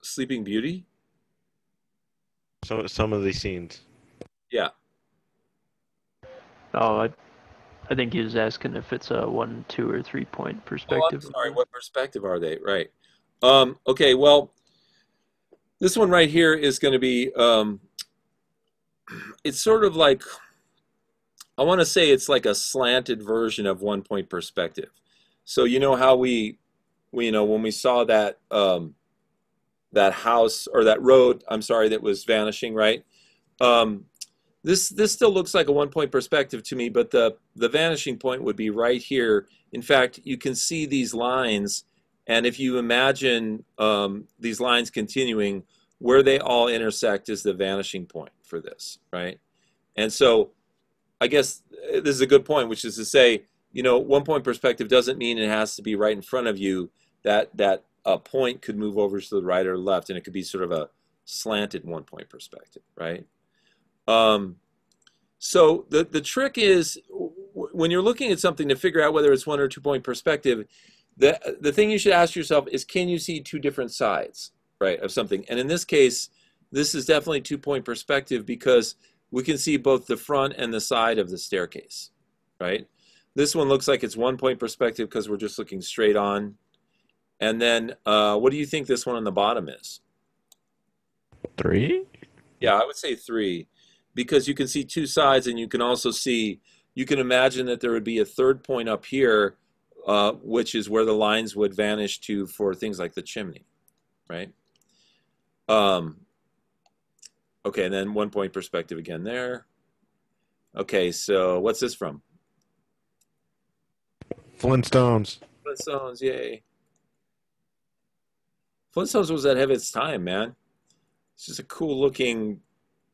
Speaker 1: Sleeping Beauty.
Speaker 3: So some of these scenes.
Speaker 1: Yeah.
Speaker 11: Oh, I think he was asking if it's a 1, 2, or 3 point perspective.
Speaker 1: Oh, I'm sorry. What perspective are they? Right. Okay. Well, this one right here is going to be. It's sort of like. I want to say it's like a slanted version of 1 point perspective. So you know how we you know when we saw that that house or that road, I'm sorry, that was vanishing, right? This still looks like a 1 point perspective to me, but the vanishing point would be right here. In fact, you can see these lines, and if you imagine these lines continuing, where they all intersect is the vanishing point for this, right? And so I guess this is a good point, which is to say, you know, 1 point perspective doesn't mean it has to be right in front of you. That a point could move over to the right or left, and it could be sort of a slanted 1 point perspective, right? So the trick is when you're looking at something to figure out whether it's 1 or 2 point perspective, the thing you should ask yourself is, can you see two different sides, right, of something? And in this case, this is definitely 2 point perspective because we can see both the front and the side of the staircase, right? This one looks like it's 1 point perspective because we're just looking straight on. And then what do you think this one on the bottom is?
Speaker 3: 3?
Speaker 1: Yeah, I would say 3, because you can see 2 sides, and you can also see, you can imagine that there would be a third point up here, which is where the lines would vanish to for things like the chimney, right? Okay, and then 1 point perspective again there. Okay, so what's this from?
Speaker 3: Flintstones.
Speaker 1: Flintstones, yay. Flintstones was ahead of its time, man. It's just a cool looking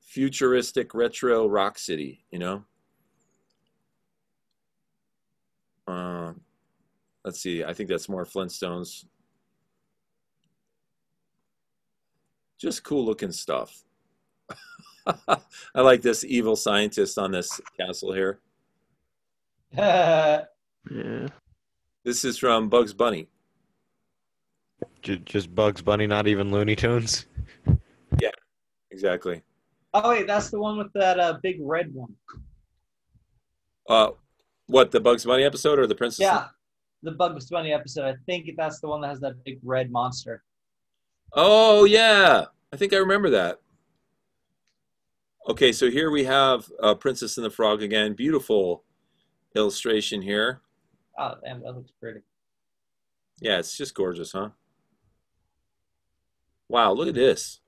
Speaker 1: futuristic retro rock city, you know? Let's see, I think that's more Flintstones. Just cool looking stuff. I like this evil scientist on this castle here.
Speaker 11: Yeah.
Speaker 1: This is from Bugs Bunny.
Speaker 3: Just Bugs Bunny, not even Looney Tunes.
Speaker 1: Yeah, exactly.
Speaker 4: Oh wait, that's the one with that big red one.
Speaker 1: What, the Bugs Bunny episode or the Princess?
Speaker 4: Yeah, the Bugs Bunny episode. I think that's the one that has that big red monster.
Speaker 1: Oh yeah, I think I remember that. Okay, so here we have Princess and the Frog again. Beautiful illustration here.
Speaker 4: Oh, damn, that looks pretty.
Speaker 1: Yeah, it's just gorgeous, huh? Wow, look at this.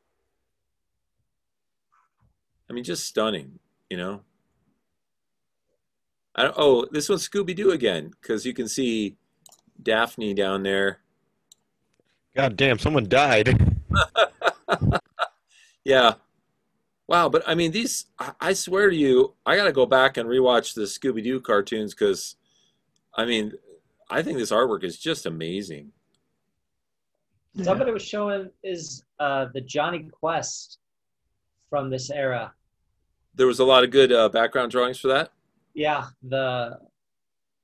Speaker 1: I mean, just stunning, you know? Oh, this one's Scooby-Doo again, because you can see Daphne down there.
Speaker 3: God damn, someone died.
Speaker 1: Yeah. Wow, but I mean, I swear to you, I got to go back and rewatch the Scooby-Doo cartoons because, I mean, I think this artwork is just amazing.
Speaker 4: Somebody was showing is the Johnny Quest from this era.
Speaker 1: There was a lot of good background drawings for that.
Speaker 4: Yeah, the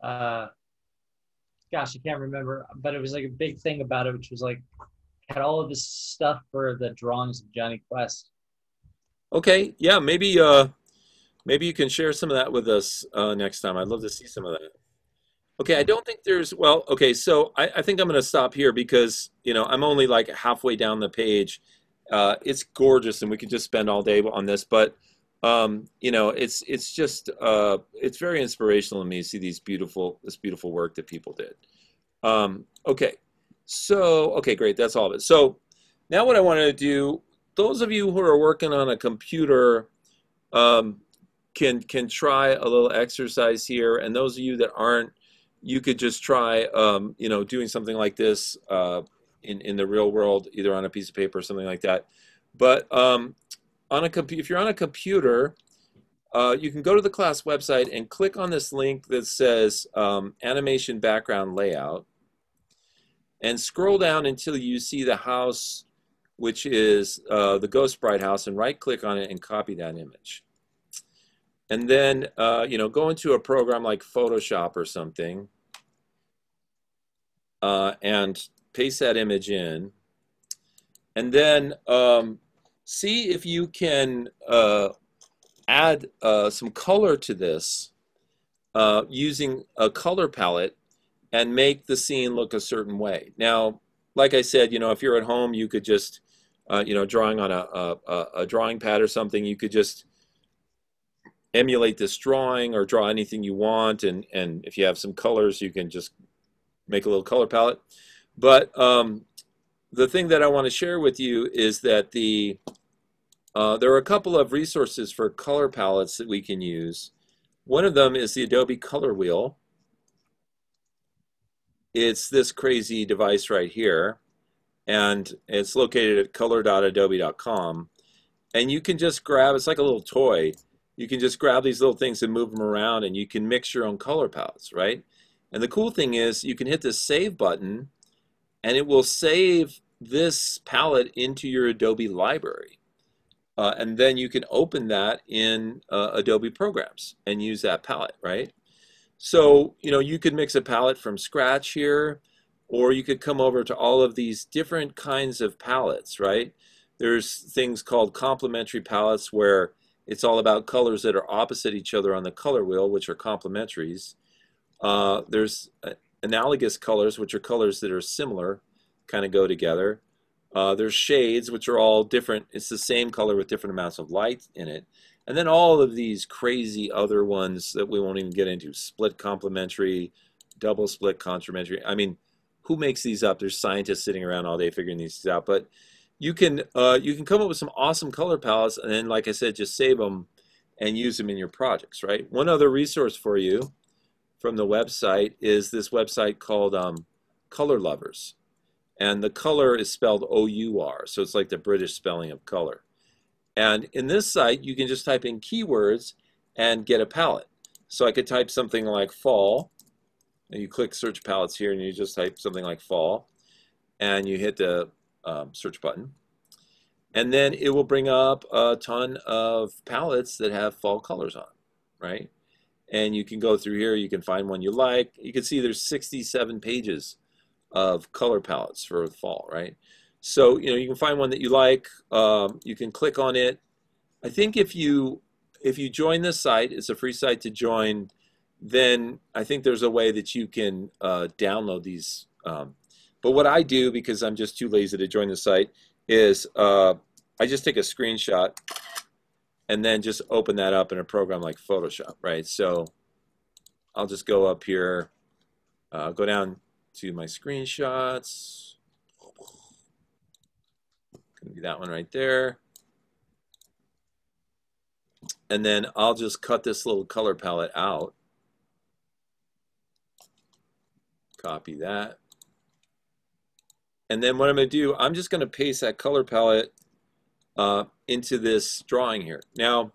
Speaker 4: gosh, I can't remember, but it was like a big thing about it, which was like had all of this stuff for the drawings of Johnny Quest.
Speaker 1: Okay, yeah, maybe you can share some of that with us next time. I'd love to see some of that. Okay, I don't think there's, well, okay, so I think I'm going to stop here because, you know, I'm only like halfway down the page. It's gorgeous, and we could just spend all day on this, but, you know, it's just, it's very inspirational to me to see this beautiful work that people did. Okay, so, okay, great, that's all of it. So now what I want to do, those of you who are working on a computer can try a little exercise here, and those of you that aren't, you could just try, you know, doing something like this in the real world, either on a piece of paper or something like that. But if you're on a computer, you can go to the class website and click on this link that says Animation Background Layout, and scroll down until you see the house, which is the Ghost Bride house, and right-click on it and copy that image. And then, you know, go into a program like Photoshop or something and paste that image in. And then see if you can add some color to this using a color palette and make the scene look a certain way. Now, like I said, you know, if you're at home, you could just, you know, drawing on a drawing pad or something, you could just emulate this drawing or draw anything you want, and if you have some colors, you can just make a little color palette. But the thing that I want to share with you is that there are a couple of resources for color palettes that we can use. One of them is the Adobe Color Wheel. It's this crazy device right here, and it's located at color.adobe.com. And you can just grab, it's like a little toy. You can just grab these little things and move them around, and you can mix your own color palettes, right? And the cool thing is you can hit the Save button, and it will save this palette into your Adobe library. And then you can open that in Adobe programs and use that palette, right? So, you know, you could mix a palette from scratch here, or you could come over to all of these different kinds of palettes, right? There's things called complementary palettes where it's all about colors that are opposite each other on the color wheel, which are complementaries. There's analogous colors, which are colors that are similar. kind of go together. There's shades, which are all different. It's the same color with different amounts of light in it. And then all of these crazy other ones that we won't even get into. Split complementary, double split complementary. I mean, who makes these up? There's scientists sitting around all day figuring these out. But you can come up with some awesome color palettes, and then, like I said, just save them and use them in your projects, right? One other resource for you from the website is this website called Color Lovers. And the color is spelled O-U-R, so it's like the British spelling of color. And in this site, you can just type in keywords and get a palette. So I could type something like fall, and you click search palettes here, and you just type something like fall, and you hit the search button. And then it will bring up a ton of palettes that have fall colors on, right? And you can go through here, you can find one you like. You can see there's 67 pages of color palettes for fall, right? So, you know, you can find one that you like. You can click on it. I think if you join this site, it's a free site to join, then I think there's a way that you can download these. But what I do, because I'm just too lazy to join the site, is I just take a screenshot and then just open that up in a program like Photoshop, right? So I'll just go up here, go down to my screenshots. Gonna be that one right there. And then I'll just cut this little color palette out. Copy that. And then what I'm going to do, I'm just going to paste that color palette into this drawing here. Now,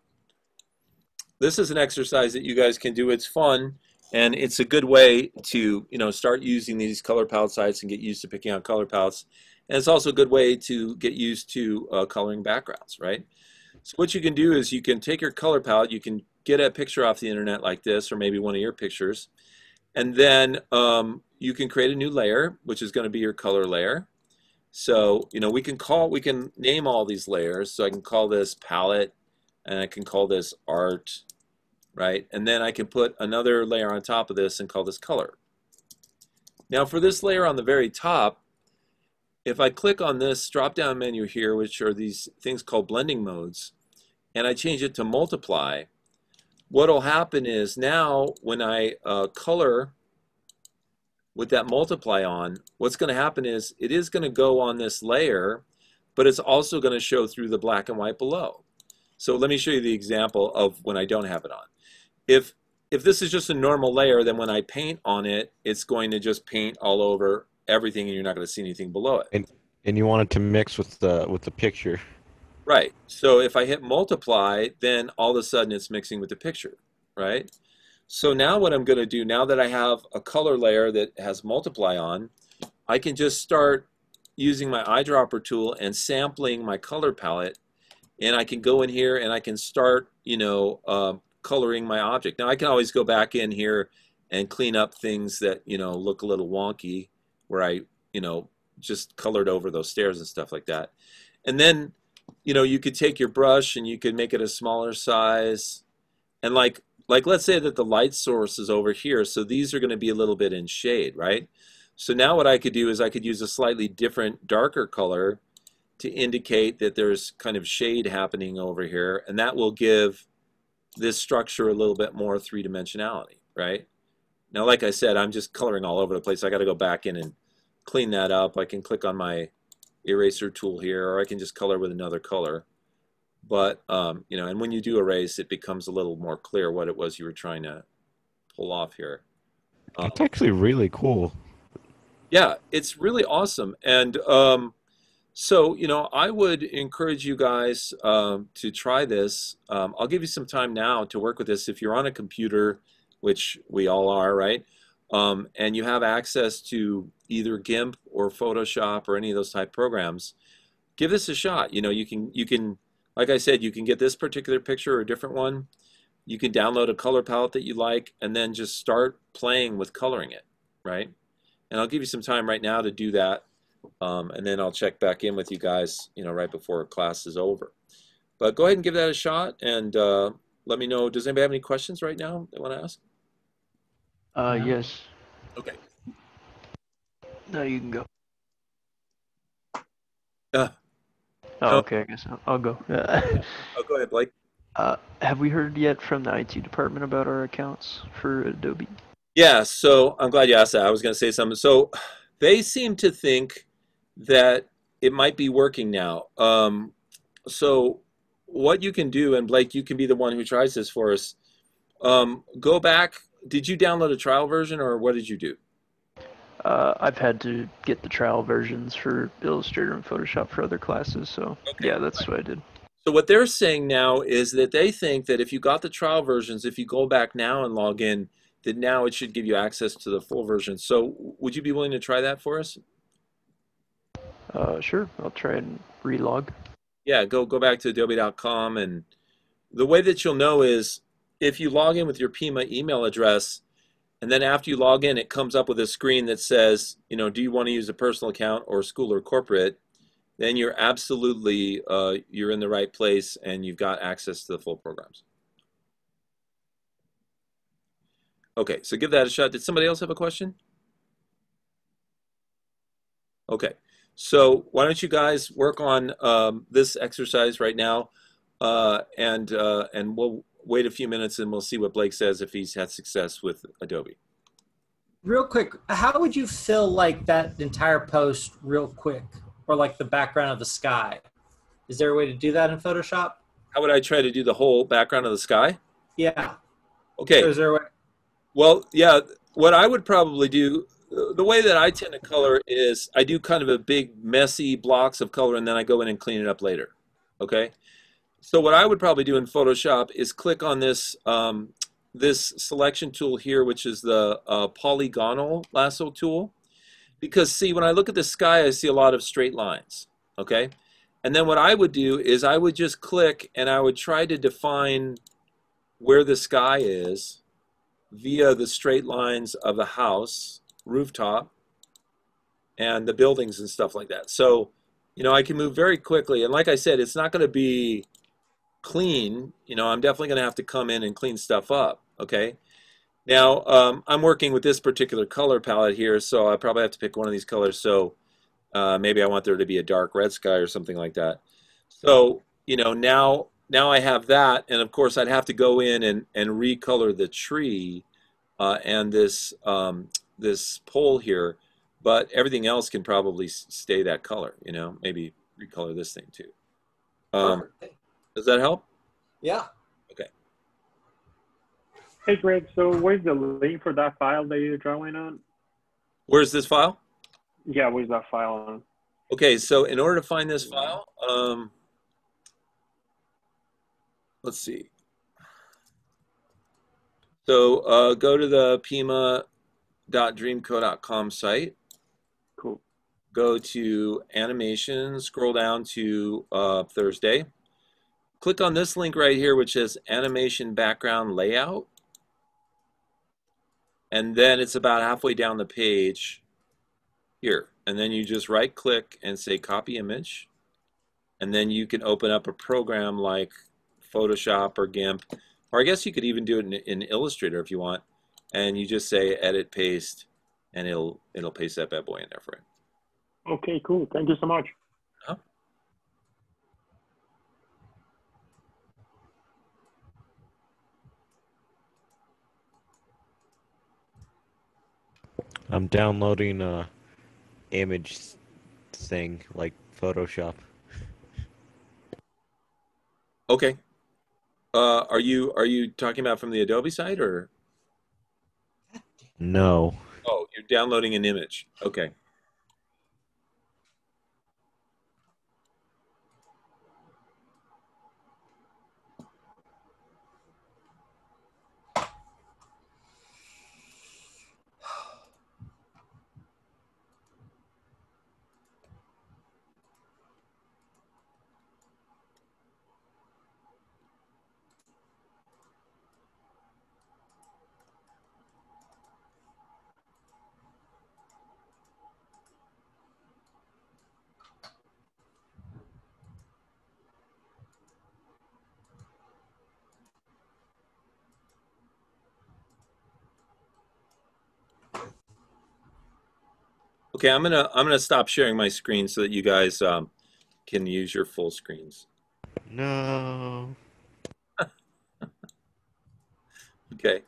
Speaker 1: this is an exercise that you guys can do. It's fun, and it's a good way to, you know, start using these color palette sites and get used to picking out color palettes. And it's also a good way to get used to coloring backgrounds, right? So what you can do is you can take your color palette, you can get a picture off the internet like this, or maybe one of your pictures, and then you can create a new layer, which is going to be your color layer. So, you know, we can name all these layers. So I can call this palette, and I can call this art, right? And then I can put another layer on top of this and call this color. Now for this layer on the very top, if I click on this drop-down menu here, which are these things called blending modes, and I change it to multiply, what will happen is now when I color with that multiply on, what's going to happen is it is going to go on this layer, but it's also going to show through the black and white below. So let me show you the example of when I don't have it on. If this is just a normal layer, then when I paint on it, it's going to just paint all over everything, and you're not going to see anything below it.
Speaker 3: And you want it to mix with the picture.
Speaker 1: Right. So if I hit multiply, then all of a sudden it's mixing with the picture, right? So now what I'm going to do, now that I have a color layer that has multiply on, I can just start using my eyedropper tool and sampling my color palette, and I can go in here and I can start, you know, coloring my object. Now I can always go back in here and clean up things that, you know, look a little wonky, where I, you know, just colored over those stairs and stuff like that. And then, you know, you could take your brush and you could make it a smaller size, and like let's say that the light source is over here, so these are going to be a little bit in shade, right? So now what I could do is I could use a slightly different darker color to indicate that there's kind of shade happening over here, and that will give this structure a little bit more three-dimensionality, right? Now, like I said, I'm just coloring all over the place. I got to go back in and clean that up. I can click on my eraser tool here, or I can just color with another color. But, you know, and when you do erase, it becomes a little more clear what it was you were trying to pull off here.
Speaker 3: That's actually really cool.
Speaker 1: Yeah, it's really awesome. And so, you know, I would encourage you guys to try this. I'll give you some time now to work with this. If you're on a computer, which we all are, right? And you have access to either GIMP or Photoshop or any of those type programs, give this a shot. You know, you can, like I said, you can get this particular picture or a different one. You can download a color palette that you like, and then just start playing with coloring it, right? And I'll give you some time right now to do that, and then I'll check back in with you guys, you know, right before class is over. But go ahead and give that a shot, and let me know. Does anybody have any questions right now they want to ask?
Speaker 11: Yes.
Speaker 1: Okay.
Speaker 11: No, you can go.
Speaker 1: Uh,
Speaker 11: Oh,
Speaker 1: no.
Speaker 11: okay. I guess I'll go.
Speaker 1: Oh, go ahead, Blake.
Speaker 11: Have we heard yet from the IT department about our accounts for Adobe?
Speaker 1: Yeah, so I'm glad you asked that. I was going to say something. So they seem to think that it might be working now. So what you can do, and Blake, you can be the one who tries this for us. Go back. Did you download a trial version, or what did you do?
Speaker 11: I've had to get the trial versions for Illustrator and Photoshop for other classes, so yeah, that's what I did.
Speaker 1: So what they're saying now is that they think that if you got the trial versions, if you go back now and log in, that now it should give you access to the full version. So would you be willing to try that for us?
Speaker 11: Sure, I'll try and relog.
Speaker 1: Yeah, go back to adobe.com, and the way that you'll know is if you log in with your Pima email address, and then after you log in, it comes up with a screen that says, do you want to use a personal account or school or corporate? Then you're absolutely, you're in the right place and you've got access to the full programs. Okay, so give that a shot. Did somebody else have a question? Okay, so why don't you guys work on this exercise right now, and we'll wait a few minutes and we'll see what Blake says if he's had success with Adobe.
Speaker 4: Real quick, how would you fill like that entire post real quick, or like the background of the sky? Is there a way to do that in Photoshop?
Speaker 1: How would I try to do the whole background of the sky?
Speaker 4: Yeah.
Speaker 1: Okay.
Speaker 4: Is there a way?
Speaker 1: Well, yeah, what I would probably do, the way that I tend to color is I do kind of a big messy blocks of color and then I go in and clean it up later. Okay? So what I would probably do in Photoshop is click on this this selection tool here, which is the polygonal lasso tool. Because see, when I look at the sky, I see a lot of straight lines. Okay? And then what I would do is I would just click and I would try to define where the sky is via the straight lines of the house, rooftop, and the buildings and stuff like that. So, I can move very quickly. And like I said, it's not going to be clean. I'm definitely going to have to come in and clean stuff up. Okay. Now, I'm working with this particular color palette here, so I probably have to pick one of these colors. So maybe I want there to be a dark red sky or something like that. So, now I have that, and of course I'd have to go in and recolor the tree and this pole here, but everything else can probably stay that color. Maybe recolor this thing too. Does that help?
Speaker 4: Yeah.
Speaker 1: Okay.
Speaker 5: Hey, Greg. So where's the link for that file that you're drawing on?
Speaker 1: Where's this file?
Speaker 5: Yeah, where's that file on?
Speaker 1: Okay, so in order to find this file, let's see. So go to the pima.dreamco.com site.
Speaker 5: Cool.
Speaker 1: Go to animation, scroll down to Thursday. Click on this link right here, which says animation background layout. And then it's about halfway down the page here. And then you just right click and say copy image. And then you can open up a program like Photoshop or GIMP, or I guess you could even do it in Illustrator if you want. And you just say edit paste, and it'll paste that bad boy in there for you.
Speaker 5: Okay, cool. Thank you so much.
Speaker 1: Huh?
Speaker 3: I'm downloading a image thing like Photoshop.
Speaker 1: Okay. Are you talking about from the Adobe site or?
Speaker 3: No.
Speaker 1: Oh, you're downloading an image. Okay. Okay, I'm gonna stop sharing my screen so that you guys can use your full screens.
Speaker 3: No.
Speaker 1: Okay.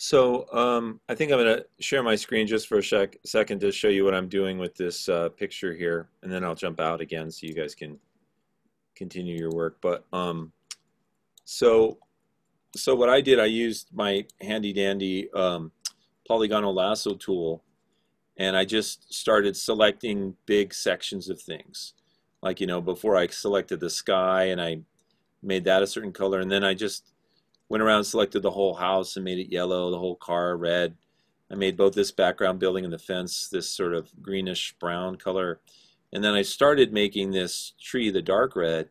Speaker 1: So I think I'm going to share my screen just for a second to show you what I'm doing with this picture here, and then I'll jump out again so you guys can continue your work. But so what I did, I used my handy dandy polygonal lasso tool, and I just started selecting big sections of things. Like, you know, before I selected the sky and I made that a certain color, and then I just went around and selected the whole house and made it yellow, the whole car red. I made both this background building and the fence this sort of greenish brown color. And then I started making this tree the dark red.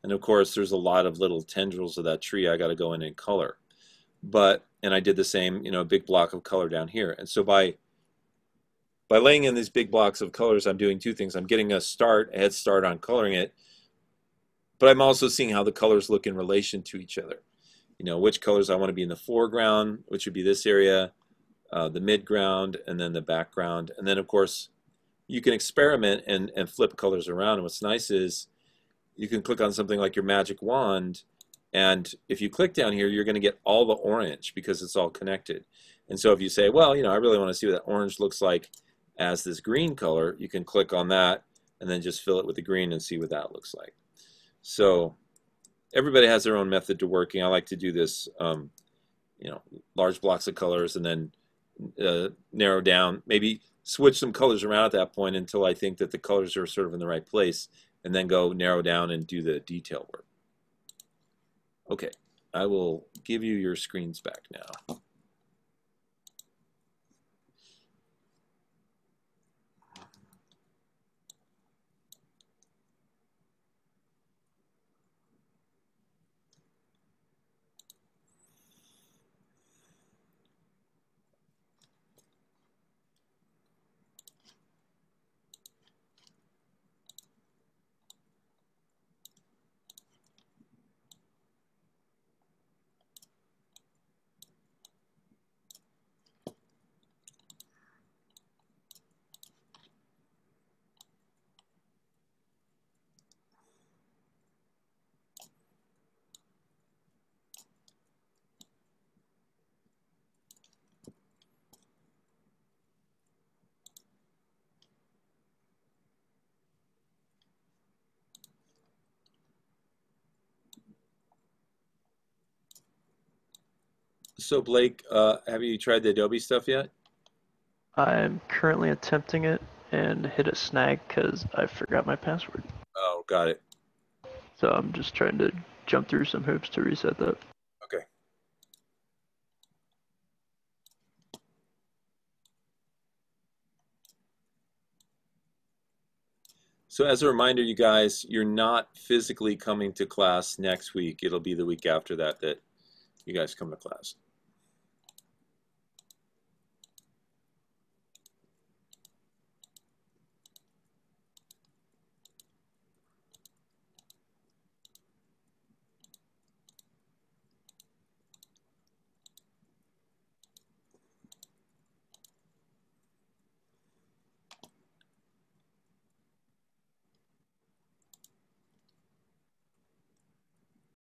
Speaker 1: And of course, there's a lot of little tendrils of that tree I got to go in and color. And I did the same, you know, big block of color down here. And so by laying in these big blocks of colors, I'm doing two things. I'm getting a head start on coloring it, but I'm also seeing how the colors look in relation to each other. You know, which colors I want to be in the foreground, which would be this area, the midground, and then the background. And then, of course, you can experiment and flip colors around. And what's nice is you can click on something like your magic wand, and if you click down here, you're going to get all the orange because it's all connected. And so if you say, well, you know, I really want to see what that orange looks like as this green color, you can click on that and then just fill it with the green and see what that looks like. So everybody has their own method to working. I like to do this, you know, large blocks of colors and then narrow down, maybe switch some colors around at that point until I think that the colors are sort of in the right place, and then go narrow down and do the detail work. Okay, I will give you your screens back now. So Blake, have you tried the Adobe stuff yet?
Speaker 11: I'm currently attempting it and hit a snag because I forgot my password.
Speaker 1: Oh, got it.
Speaker 11: So I'm just trying to jump through some hoops to reset that.
Speaker 1: Okay. So as a reminder, you guys, you're not physically coming to class next week. It'll be the week after that that you guys come to class.